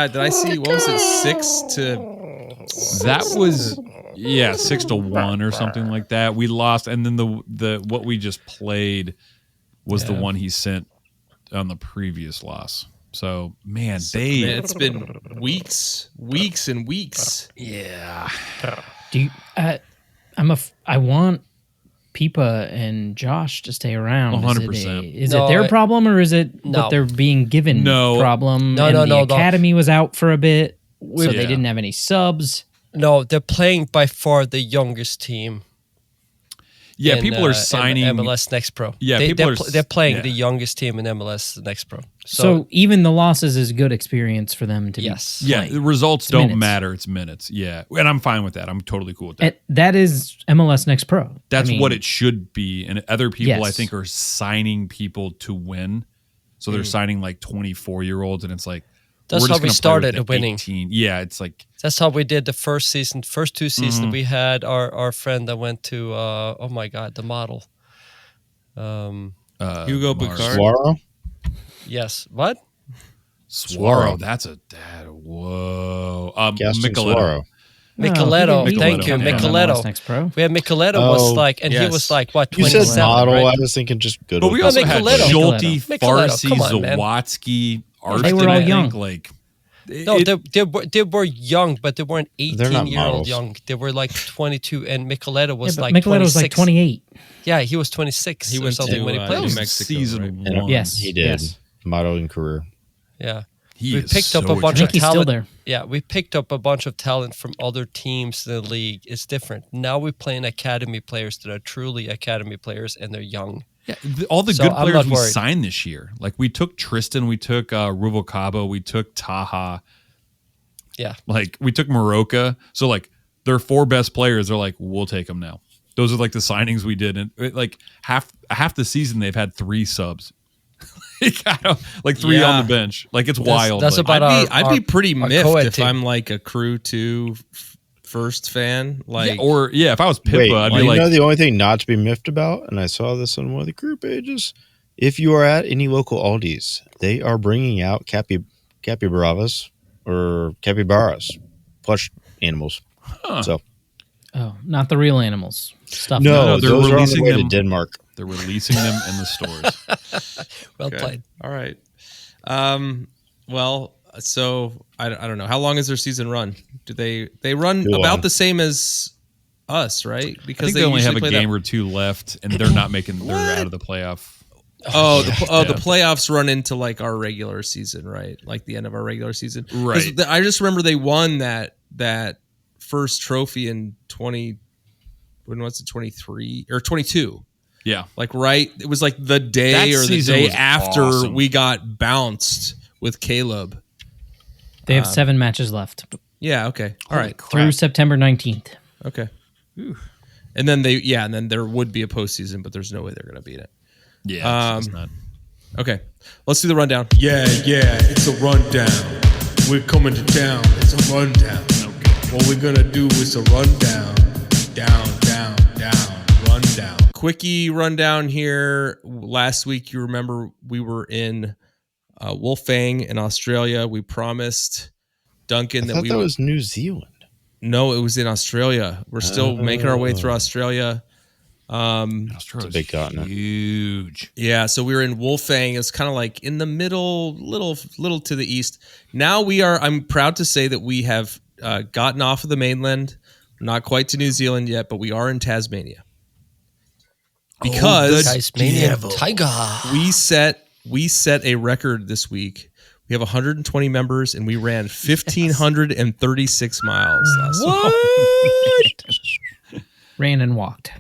S3: did I see, what was it, 6-?
S4: That was 6-1 or something like that. We lost, and then the what we just played was the one he sent on the previous loss. So man,
S3: it's been weeks and weeks.
S4: Yeah.
S6: Do you? I want Pipa and Josh to stay around.
S4: 100%.
S6: Is it their problem, or is it what they're being given problem? The academy was out for a bit, so they didn't have any subs.
S5: No, they're playing by far the youngest team.
S4: Yeah, people are signing
S5: MLS Next Pro.
S4: Yeah,
S5: they're playing the youngest team in MLS Next Pro.
S6: So even the losses is good experience for them to be playing.
S4: The results
S6: It's
S4: don't
S6: minutes.
S4: matter. It's minutes. Yeah, and I'm fine with that. I'm totally cool with that.
S6: That is MLS Next Pro.
S4: That's what it should be. And other people, I
S6: Yes.
S4: think, are signing people to win. So they're signing like 24-year-olds, and it's like
S5: that's
S4: we're
S5: how
S4: just
S5: we
S4: gonna play
S5: started
S4: with the
S5: winning.
S4: 18. Yeah, it's like
S5: That's how we did the first two seasons. We had our friend that went to oh my god, the model.
S3: Hugo Picard.
S7: Suaro?
S5: Yes. What?
S4: Suaro. That's a dad. Whoa.
S7: Gaston
S4: Micheletto.
S7: Suaro.
S5: Micheletto, thank you,
S6: Yeah.
S5: Micheletto.
S6: Next Pro.
S5: We had Micheletto was like, and he was like what,
S7: You
S5: 27,
S7: said model.
S5: right?
S7: I was thinking just good.
S4: But we also had
S5: Micheletto.
S4: Schulte,
S5: Micheletto.
S4: Farsi,
S5: Come on, man.
S4: Zawatsky,
S6: They were all
S4: I
S6: young.
S4: think, like
S5: No, they were young, but they weren't
S7: They're not
S5: 18-year-old
S7: models.
S5: young. They were like 22, and Micheletto was
S6: Yeah, but
S5: like
S6: Micheletto
S5: 26.
S6: was like 28.
S5: Yeah, he was 26
S3: He
S5: or
S3: went
S5: something
S3: to,
S5: when he
S3: New
S5: played.
S3: Mexico,
S4: season
S3: right?
S4: one.
S6: Yes.
S7: He did.
S6: Yes.
S7: Modeling career.
S5: Yeah.
S4: He
S5: We
S4: is
S5: picked up
S4: so
S5: a bunch
S6: I
S5: of
S6: think he's still
S5: talent.
S6: there.
S5: Yeah, we picked up a bunch of talent from other teams in the league. It's different. Now we're playing academy players that are truly academy players, and they're young.
S4: Yeah, all the
S5: So
S4: good
S5: I'm
S4: players
S5: not
S4: we
S5: worried.
S4: signed this year. Like we took Tristan, we took Ruvalcaba, we took Taha.
S5: Yeah.
S4: Like we took Maroka. So like their 4 best players are like, we'll take them now. Those are like the signings we did. And like half the season they've had 3 subs. Like 3 on the bench. Like it's wild.
S5: That's
S4: like,
S5: about
S3: I'd be pretty
S5: our
S3: miffed
S5: co-ed
S3: if
S5: team.
S3: I'm like a Crew 2 first fan. Like,
S4: if I was Pippa,
S7: Wait,
S4: I'd be
S7: you
S4: like,
S7: know the only thing not to be miffed about, and I saw this on one of the group pages. If you are at any local Aldi's, they are bringing out CapyBravas or capybaras, plush animals. So
S6: Oh, not the real animals. Stuff.
S7: no,
S4: they're
S7: those are on the
S4: releasing
S7: way to
S4: them.
S7: Denmark.
S4: They're releasing them in the stores.
S5: Well
S3: okay.
S5: played.
S3: All right. Well, so I don't know. How long is their season run? Do they run
S7: Go
S3: about
S7: on.
S3: the same as us, right?
S4: I think they only have a game or 2 left, and they're not making. They're out of the playoff.
S3: The playoffs run into like our regular season, right? Like the end of our regular season, 'Cause
S4: Right.
S3: I just remember they won that first trophy in 20. When was it? 23 or 22?
S4: Yeah,
S3: Like right, it was like the day
S4: That
S3: or the
S4: season
S3: day
S4: was
S3: after
S4: awesome.
S3: we got bounced with Caleb.
S6: They have 7 matches left
S3: Yeah. Okay. All right.
S6: through September 19th.
S3: Okay. And then there would be a postseason, but there's no way they're going to beat it.
S4: Yeah, it's not.
S3: Okay. Let's do the rundown.
S16: Yeah, it's a rundown. We're coming to town. It's a rundown. What we're gonna do is a rundown. Down, rundown.
S3: Quickie rundown here. Last week, you remember we were in Wolfang in Australia. We promised Duncan
S7: I
S3: that
S7: thought
S3: we
S7: that
S3: would.
S7: was New Zealand.
S3: No, it was in Australia. We're still making our way through Australia.
S7: It's a big continent.
S4: Huge.
S3: Yeah, so we were in Wolfang. It's kind of like in the middle, little to the east. Now I'm proud to say that we have gotten off of the mainland. Not quite to New Zealand yet, but we are in Tasmania. Because
S5: Tasmania Tiger.
S3: we set a record this week. We have 120 members, and we ran 1,536 miles last week.
S6: Ran and walked.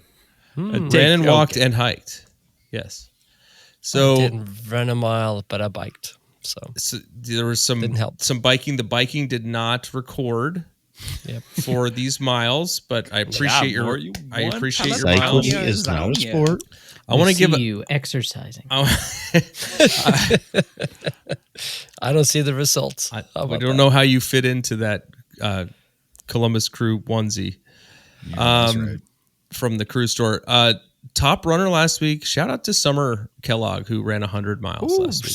S3: Ran and walked and hiked. Yes. So
S5: I didn't run a mile, but I biked. So
S3: there was
S5: Didn't help.
S3: some biking. The biking did not record for these miles, but I appreciate your
S7: Cycling is not a sport.
S3: I want to give
S6: you exercising.
S5: I don't see the results.
S3: I don't know how you fit into that Columbus Crew onesie from the Crew store. Top runner last week. Shout out to Summer Kellogg, who ran 100 miles last week.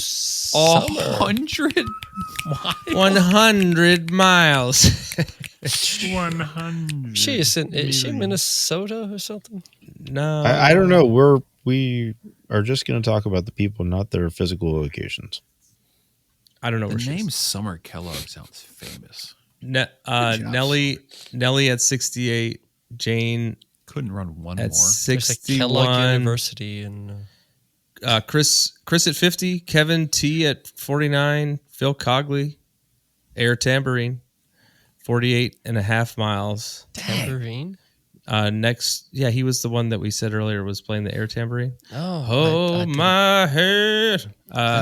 S4: 100
S3: 100 miles.
S4: 100.
S5: Is she in Minnesota or something?
S3: No,
S7: I don't know. We are just going to talk about the people, not their physical locations.
S3: I don't know
S4: The
S3: where she
S4: name
S3: is.
S4: Summer Kellogg sounds famous.
S3: Nelly at 68. Jane
S4: Couldn't run one
S3: at
S4: more.
S5: There's a Kellogg
S3: 61.
S5: University in.
S3: Chris at 50. Kevin T at 49. Phil Cogley, air tambourine, 48 and a half miles.
S5: Tambourine.
S3: Next, he was the one that we said earlier was playing the air tambourine.
S5: Oh,
S3: my head.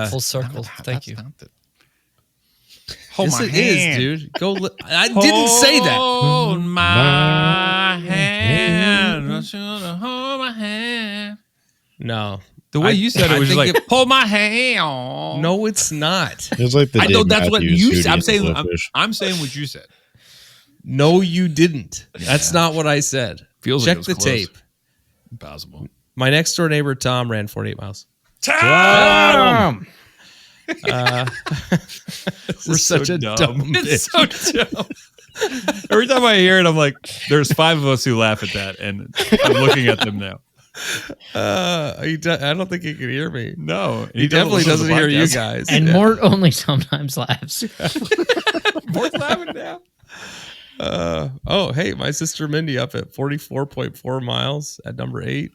S5: Full circle. Thank you.
S3: Hold my hand. Is, dude. Go. I didn't say that.
S4: Hold my hand. Hold my hand.
S3: No.
S4: The way you said it was just like, hold my hand.
S3: No, it's not.
S7: It's like the
S4: I know that's what you said. I'm
S7: I'm
S4: saying what you said.
S3: No, you didn't. That's not what I said.
S4: Feels
S3: Check
S4: like it
S3: the
S4: was close.
S3: tape.
S4: Impossible.
S3: My next door neighbor, Tom, ran 48 miles.
S6: Tom!
S3: We're such a dumb
S4: It's so dumb. Every time I hear it, I'm like, there's 5 of us who laugh at that, and I'm looking at them now.
S3: I don't think he can hear me.
S4: No,
S3: he definitely doesn't hear you guys.
S6: And Mort only sometimes laughs.
S4: Mort's laughing now.
S3: Hey, my sister Mindy up at 44.4 miles at number 8.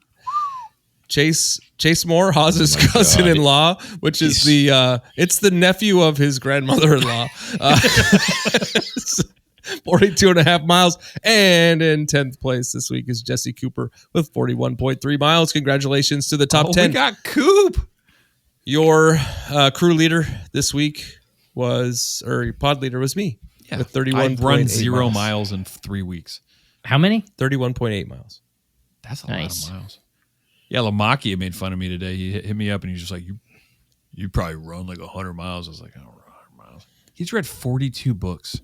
S3: Chase Moore, Hawes's cousin-in-law, which is it's the nephew of his grandmother-in-law. 42.5 miles. And in 10th place this week is Jesse Cooper with 41.3 miles. Congratulations to the top 10.
S4: We got Coop.
S3: Your crew leader this week your pod leader was me.
S4: Yeah,
S3: with 31.
S4: I've run 0 miles in 3 weeks.
S6: How many?
S3: 31.8 miles.
S4: That's a lot of miles. Yeah, Lamaki made fun of me today. He hit me up and he's just like, you probably run like 100 miles. I was like, I don't run 100 miles. He's read 42 books.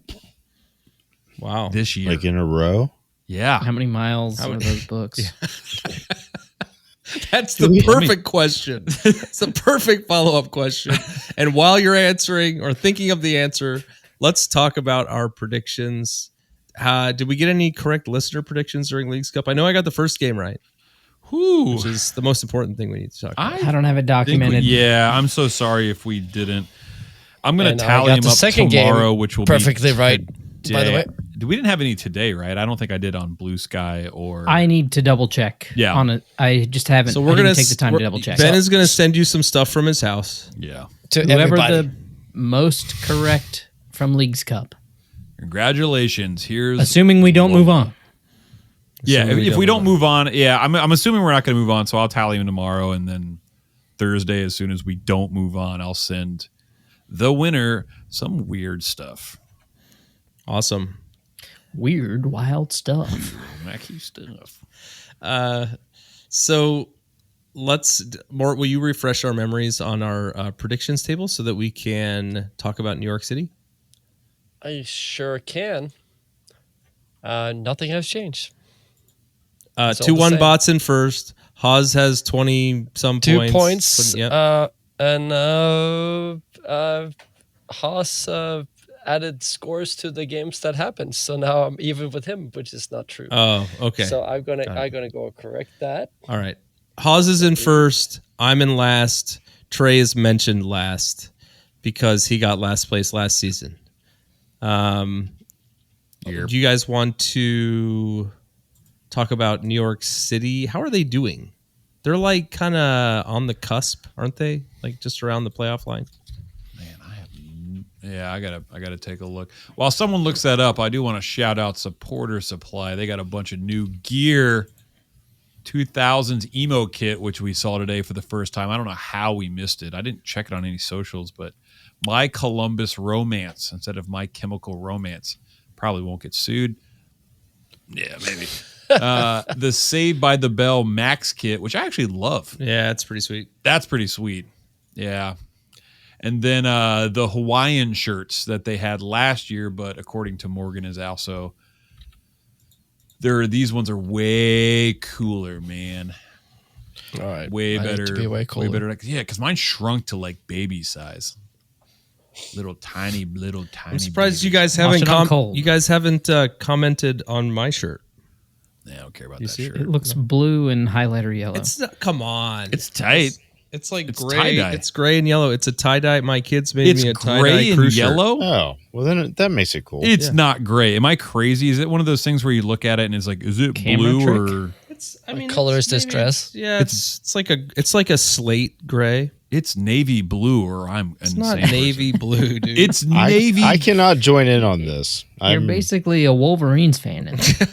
S3: Wow.
S4: This year.
S7: Like in a row?
S4: Yeah.
S6: How many miles are those books?
S3: That's the perfect question. It's the perfect follow-up question. And while you're answering or thinking of the answer, let's talk about our predictions. Did we get any correct listener predictions during Leagues Cup? I know I got the first game right. Which is the most important thing we need to talk about.
S6: I don't have it documented.
S4: I'm so sorry if we didn't. I'm going to tally them
S5: the
S4: up
S5: second
S4: tomorrow,
S5: game
S4: which will
S5: perfectly
S4: be
S5: right. By the way,
S4: we didn't have any today, right? I don't think I did on Blue Sky or.
S6: I need to double check.
S4: Yeah.
S6: On it. I just haven't.
S3: So we're going to
S6: take the time to double check.
S3: Ben is going to send you some stuff from his house.
S4: Yeah.
S5: To
S6: whoever
S5: everybody.
S6: the most correct from Leagues Cup.
S4: Congratulations. Here's
S6: assuming we don't move on.
S4: Yeah, if we don't move on, I'm assuming we're not going to move on, so I'll tally them tomorrow, and then Thursday, as soon as we don't move on, I'll send the winner some weird stuff.
S3: Awesome.
S6: Weird, wild stuff.
S4: Wacky stuff.
S3: So Mort, will you refresh our memories on our predictions table so that we can talk about New York City?
S5: I sure can. Nothing has changed.
S3: 2-1 bots in first. Haas has 20-some points.
S5: 2 points.
S3: Yep.
S5: And Haas added scores to the games that happened. So now I'm even with him, which is not true.
S3: Oh, okay.
S5: So I'm gonna go correct that.
S3: All right. Haas is in first. I'm in last. Trey is mentioned last because he got last place last season. Do you guys want to talk about New York City? How are they doing? They're like kind of on the cusp, aren't they? Like just around the playoff line.
S4: Yeah, I gotta take a look. While someone looks that up, I do want to shout out Supporter Supply. They got a bunch of new gear. 2000s emo kit, which we saw today for the first time. I don't know how we missed it. I didn't check it on any socials, but My Columbus Romance instead of My Chemical Romance. Probably won't get sued. Yeah, maybe. The Saved by the Bell Max kit, which I actually love.
S3: Yeah, it's pretty sweet.
S4: That's pretty sweet. Yeah. And then the Hawaiian shirts that they had last year, but according to Morgan is also these ones are way cooler, man.
S5: All right.
S4: Way better.
S5: To be way cooler.
S4: Way better. Yeah, because mine shrunk to like baby size. Little tiny.
S3: I'm surprised you guys haven't commented on my shirt.
S4: Yeah, I don't care about
S3: You
S4: that
S3: see
S4: shirt.
S6: It looks blue and highlighter yellow.
S3: It's not, come on.
S4: It's tight.
S3: It's like
S4: It's
S3: gray.
S4: tie-dye.
S3: It's gray and yellow. It's a tie-dye. My kids made me a tie-dye
S4: gray and
S3: crew shirt.
S4: yellow?
S7: Oh, well then that makes it cool.
S4: It's not gray. Am I crazy? Is it one of those things where you look at it and it's like, is it
S6: Camera
S4: blue
S6: trick?
S4: or?
S5: What color is this dress?
S3: Yeah, it's like a slate gray.
S4: It's navy blue, or I'm
S3: It's
S4: insane.
S3: not navy blue, dude.
S4: It's navy.
S7: I cannot join in on this.
S6: You're basically a Wolverines fan.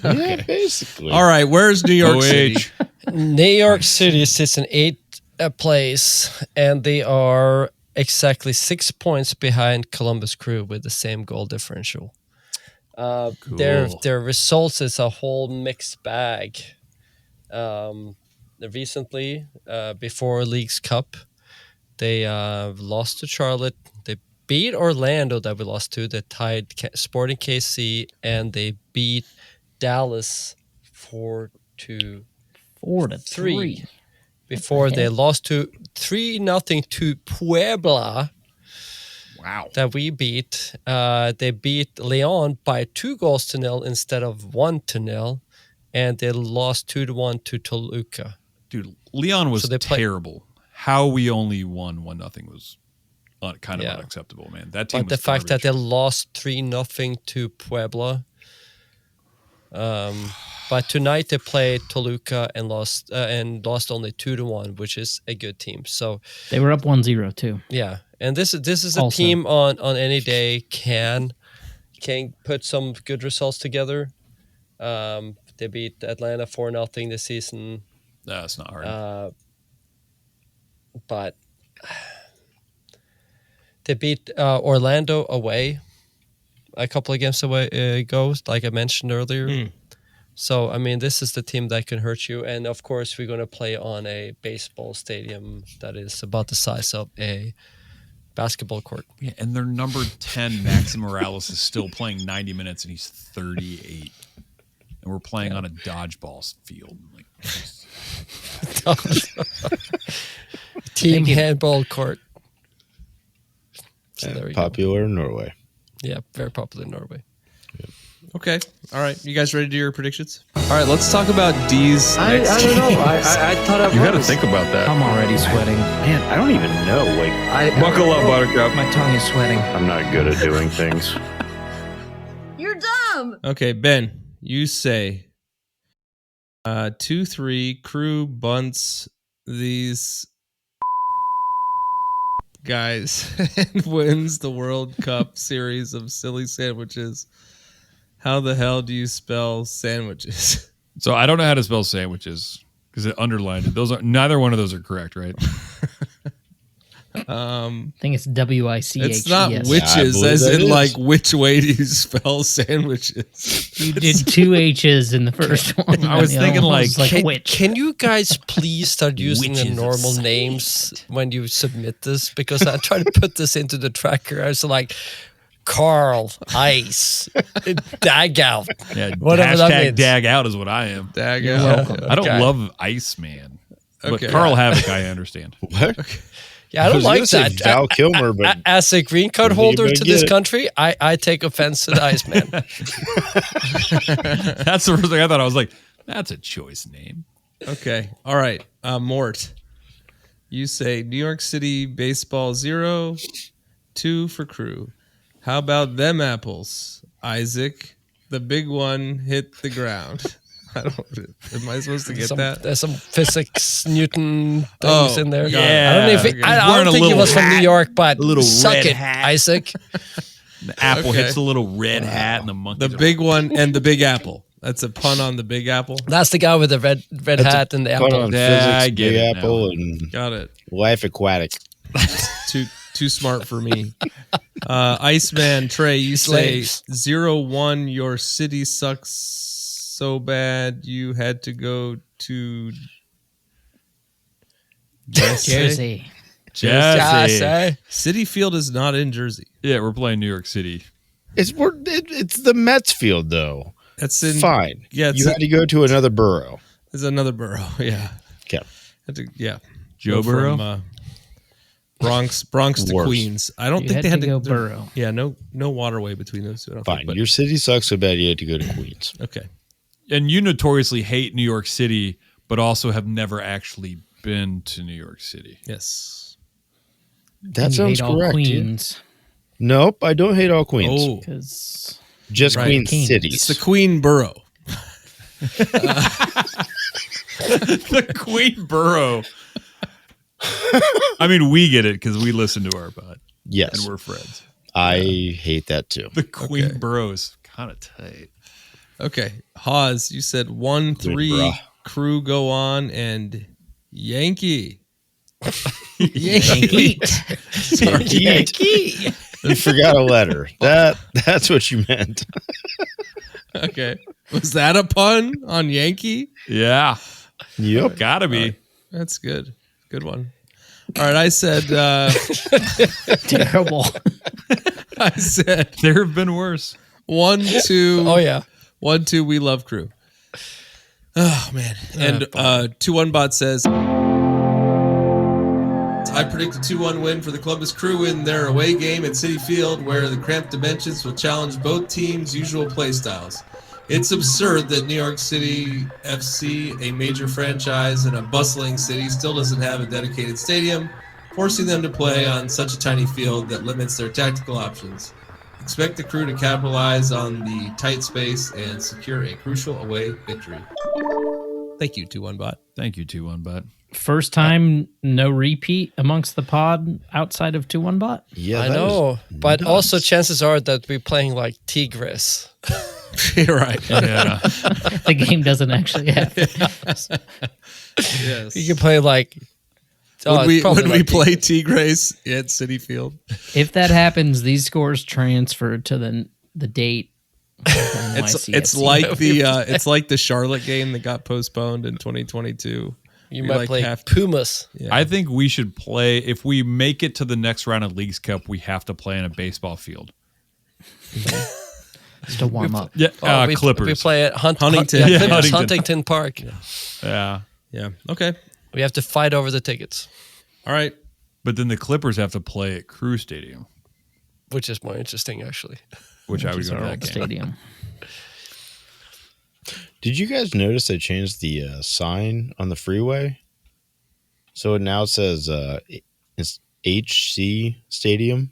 S7: Yeah, basically.
S3: All right, where's New York City?
S5: New York City sits in 8th place, and they are exactly 6 points behind Columbus Crew with the same goal differential. Their results is a whole mixed bag. Recently, before League's Cup, they lost to Charlotte. They beat Orlando that we lost to. They tied Sporting KC, and they beat Dallas 4-3. Before they lost to 3-0 to Puebla.
S4: Wow.
S5: That we beat. They beat Leon by 2-0 instead of 1-0. And they lost 2-1 to Toluca.
S4: Dude, Leon was terrible. How we only won 1-0 was kind of unacceptable, man. That team.
S5: But the fact that they lost 3-0 to Puebla. But tonight they played Toluca and lost only 2-1, which is a good team. So
S6: they were up 1-0 too.
S5: Yeah, and this is a team on any day can put some good results together. They beat Atlanta 4-0 this season.
S4: That's not hard.
S5: But they beat Orlando away a couple of games ago, like I mentioned earlier. So, I mean, this is the team that can hurt you. And, of course, we're going to play on a baseball stadium that is about the size of a basketball court.
S4: Yeah, and their number 10, Maxim Morales, is still playing 90 minutes, and he's 38. And we're playing on a dodgeball field. Like,
S5: team handball court. So there we
S7: popular in Norway.
S5: Yeah, very popular in Norway.
S3: Okay. All right. You guys ready to do your predictions? All right. Let's talk about D's.
S17: I don't know. I thought I was.
S4: You got to think about that.
S6: I'm already sweating.
S17: Man, I don't even know. Like,
S4: buckle up, Buttercup.
S6: My tongue is sweating.
S17: I'm not good at doing things.
S18: You're dumb.
S3: Okay, Ben, you say 2-3 Crew bunts these guys and wins the World Cup series of silly sandwiches. How the hell do you spell sandwiches?
S4: So I don't know how to spell sandwiches because it underlined it. Neither one of those are correct, right?
S6: I think it's WICH.
S3: It's not witches, as in like which way do you spell sandwiches?
S6: You did 2 H's in the first one.
S4: I was thinking like
S5: can you guys please start using the normal names when you submit this? Because I tried to put this into the tracker. I was like, Carl, Ice, Dag Out.
S4: Yeah,
S5: whatever that means.
S4: Dag Out is what I am.
S3: Dag
S5: You're
S3: Out.
S5: welcome.
S4: I don't
S5: Okay.
S4: love Iceman. But
S3: Okay.
S4: Carl Havoc, I understand.
S7: What?
S3: Okay.
S5: Yeah, I don't like that.
S7: Val Kilmer, but
S5: as a green card
S7: I think
S5: holder
S7: you
S5: to
S7: might
S5: this
S7: get it.
S5: country, I take offense to the Iceman.
S4: That's the first thing I thought. I was like, that's a choice name.
S3: Okay. All right. Mort, you say New York City baseball 0, 2 for Crew. How about them apples, Isaac? The big one hit the ground. I don't. Am I supposed to get that?
S5: There's some physics Newton things in there.
S4: yeah.
S5: I don't know if it,
S3: Okay.
S5: I don't think he was from New York, but
S4: little
S5: suck
S4: red
S5: it,
S4: hat.
S5: Isaac.
S4: The apple
S3: Okay.
S4: hits the little red hat and the monkey.
S3: The big one and the big apple. That's a pun on the big apple.
S5: That's the guy with the red hat and the
S7: put
S5: apple.
S7: on
S4: Yeah,
S7: physics,
S4: I get
S7: Big
S4: it
S7: Apple,
S4: now.
S7: and
S3: Got it.
S7: Life Aquatic.
S3: Too smart for me. Iceman Trey, you say
S5: Slaves.
S3: 0-1. Your city sucks so bad you had to go to
S6: Jersey.
S4: Jesse.
S3: City Field is not in Jersey.
S4: Yeah, we're playing New York City.
S7: It's the Mets field though.
S3: That's in
S7: Fine.
S3: Yeah, it's
S7: you had to go to another borough.
S3: It's another borough. Yeah.
S7: Okay.
S3: Yeah.
S4: Joe
S3: Go
S4: Burrow?
S3: from, Bronx to
S7: Worse.
S3: Queens. I don't
S6: You
S3: think
S6: had
S3: they had
S6: to go Borough.
S3: Yeah, no waterway between those two. I don't
S7: Fine.
S3: think, but-
S7: Your city sucks so bad you had to go to Queens.
S3: okay.
S4: And you notoriously hate New York City, but also have never actually been to New York City.
S3: Yes.
S7: That
S6: And you
S7: sounds
S6: hate all
S7: correct. yeah.
S6: Queens.
S7: Nope, I don't hate all Queens.
S3: Oh,
S6: Because
S7: Just
S3: right.
S7: Queen
S6: Kings.
S7: cities.
S3: it's the Queen Borough.
S4: The Queen Borough. I mean, we get it because we listen to our pod.
S7: Yes.
S4: And we're friends.
S7: I hate that too.
S4: The Queen Bros. Kind of tight.
S3: Okay. Hawes, you said 1-3
S7: bruh.
S3: Crew go on and Yankee.
S6: Yankee.
S7: Yankee. And forgot a letter. That's what you meant.
S3: Okay. Was that a pun on Yankee?
S4: Yeah.
S7: Yep.
S4: Gotta be.
S3: That's good. Good one. All right. I said
S6: Terrible.
S3: I said
S4: There have been worse.
S3: 1-2.
S5: Oh yeah.
S3: 1-2 We Love Crew. Oh man. And 2-1 Bot says I predict a 2-1 win for the Columbus Crew in their away game at Citi Field, where the cramped dimensions will challenge both teams' usual play styles. It's absurd that New York City FC, a major franchise in a bustling city, still doesn't have a dedicated stadium, forcing them to play on such a tiny field that limits their tactical options. Expect the Crew to capitalize on the tight space and secure a crucial away victory. Thank you, 2-1 Bot.
S4: Thank you, 2-1 Bot.
S6: First time, no repeat amongst the pod outside of 2-1 Bot.
S7: Yeah,
S5: I know. But also chances are that we're playing like Tigres.
S3: You're right.
S4: Yeah.
S6: The game doesn't actually happen.
S3: Yes.
S5: You can play like.
S3: Would we
S5: like
S3: play Tigres at Citi Field?
S6: If that happens, these scores transfer to the date.
S3: It's like the Charlotte game that got postponed in 2022.
S5: You might play Pumas.
S3: Yeah.
S4: I think we should play, if we make it to the next round of Leagues Cup, we have to play in a baseball field.
S6: Just to warm up.
S4: Yeah, Clippers.
S5: We play at
S3: Huntington.
S5: Huntington Park.
S4: Yeah.
S3: Yeah. Okay.
S5: We have to fight over the tickets.
S3: All right.
S4: But then the Clippers have to play at Crew Stadium.
S5: Which is more interesting, actually.
S4: Which I would go to that game.
S6: Stadium.
S7: Did you guys notice they changed the sign on the freeway? So it now says it's HC Stadium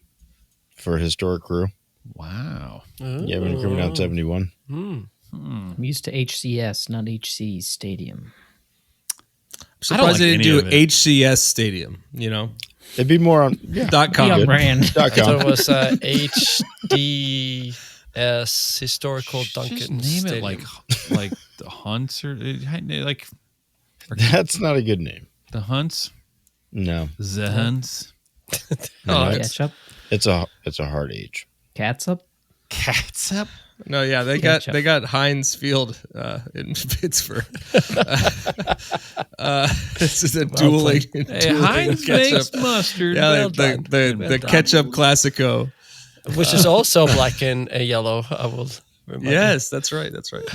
S7: for Historic Crew.
S4: Wow.
S7: Yeah, when you're coming down 71.
S6: I'm used to HCS, not HC Stadium.
S3: Surprised they didn't do HCS Stadium, you know?
S7: It'd be more on
S3: .com.
S6: on brand.
S5: I thought it was HDS Historical Duncan
S4: Just name
S5: Stadium.
S4: it like the Hunts or like
S7: That's not a good name.
S4: the Hunts.
S7: No.
S4: The Hunts.
S6: Ketchup.
S7: It's a hard H.
S6: Catsup.
S4: Catsup.
S3: No, yeah, they got Heinz Field in Pittsburgh. This is a dueling.
S4: Hey, Heinz makes mustard.
S3: Yeah,
S4: Well done.
S3: the ketchup Classico,
S5: Which is also black and yellow. I will remind you.
S3: Yes, that's right. That's right.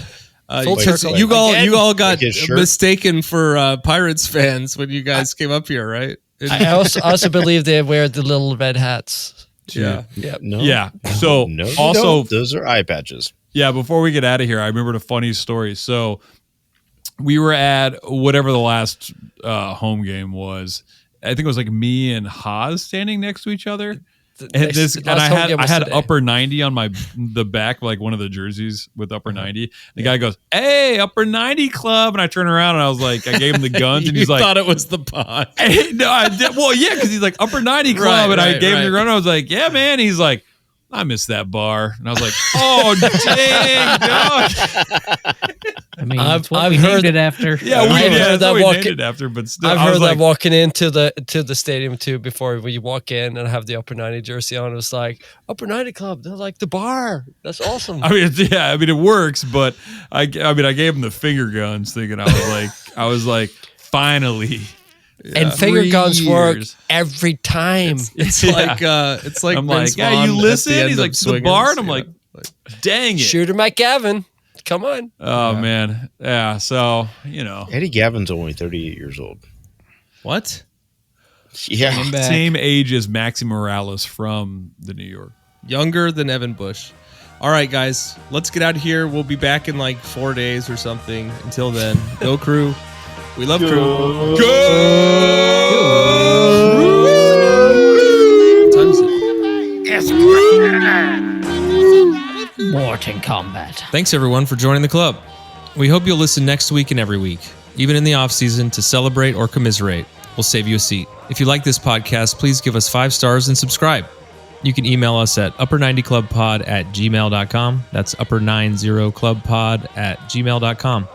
S5: Full circle.
S3: You all got
S7: Like his shirt?
S3: mistaken for Pirates fans when you guys came up here, right?
S5: I also believe they wear the little red hats.
S3: Yeah.
S5: Yeah.
S7: No.
S4: Yeah. So
S7: No, you
S4: also,
S7: don't. Those are eye patches.
S4: yeah, before we get out of here, I remembered a funny story. So we were at whatever the last home game was. I think it was like me and Haas standing next to each other. And I had upper 90 on the back, like one of the jerseys with upper 90. The guy goes, "Hey, upper 90 club," and I turn around and I was like, I gave him the guns, and he's like,
S3: thought it was the pod.
S4: "Hey, no, I did." Well, yeah, because he's like upper 90 club, and I gave him the gun. I was like, "Yeah, man." He's like, "I miss that bar," and I was like, "Oh, dang, dog."
S6: I mean, that's what we named it after.
S4: Yeah,
S5: I've heard that
S4: named it after, but still,
S5: I've
S4: I was
S5: heard that
S4: like,
S5: walking into the stadium too. Before we walk in and have the upper 90 jersey on, it was like upper 90 club. They're like the bar. That's awesome.
S4: I mean, yeah, I mean it works, but I gave him the finger guns, thinking I was like, finally.
S5: And finger
S4: 3
S5: guns work
S4: years.
S5: every time.
S3: It's like
S4: I'm
S3: Vince
S4: like, yeah, you
S3: Vaughn at
S4: listen.
S3: the end
S4: He's
S3: of
S4: like to the
S3: Swingers.
S4: bar, and I'm
S3: Yeah.
S4: like, dang it.
S5: Shooter McGavin. Come on.
S4: Oh man, yeah. So
S7: Eddie Gavin's only 38 years old.
S3: What?
S7: Yeah.
S4: same age as Maxi Morales from the New York.
S3: Younger than Evan Bush. All right, guys, let's get out of here. We'll be back in like 4 days or something. Until then, go Crew. We love Crew.
S6: Morton Combat.
S3: Thanks everyone for joining the club. We hope you'll listen next week and every week, even in the off season, to celebrate or commiserate. we'll save you a seat. If you like this podcast, please give us 5 stars and subscribe. You can email us at upper90clubpod@gmail.com. That's upper90clubpod@gmail.com.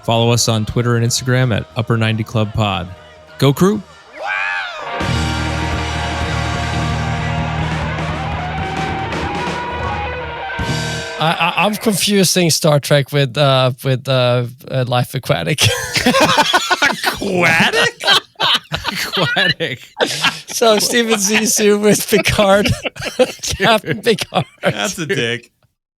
S3: Follow us on Twitter and Instagram at upper90clubpod. Go Crew!
S5: I'm confusing Star Trek with Life Aquatic.
S4: Aquatic?
S3: Aquatic.
S5: So Steven Zissou with Picard, Captain Picard.
S4: That's a dick.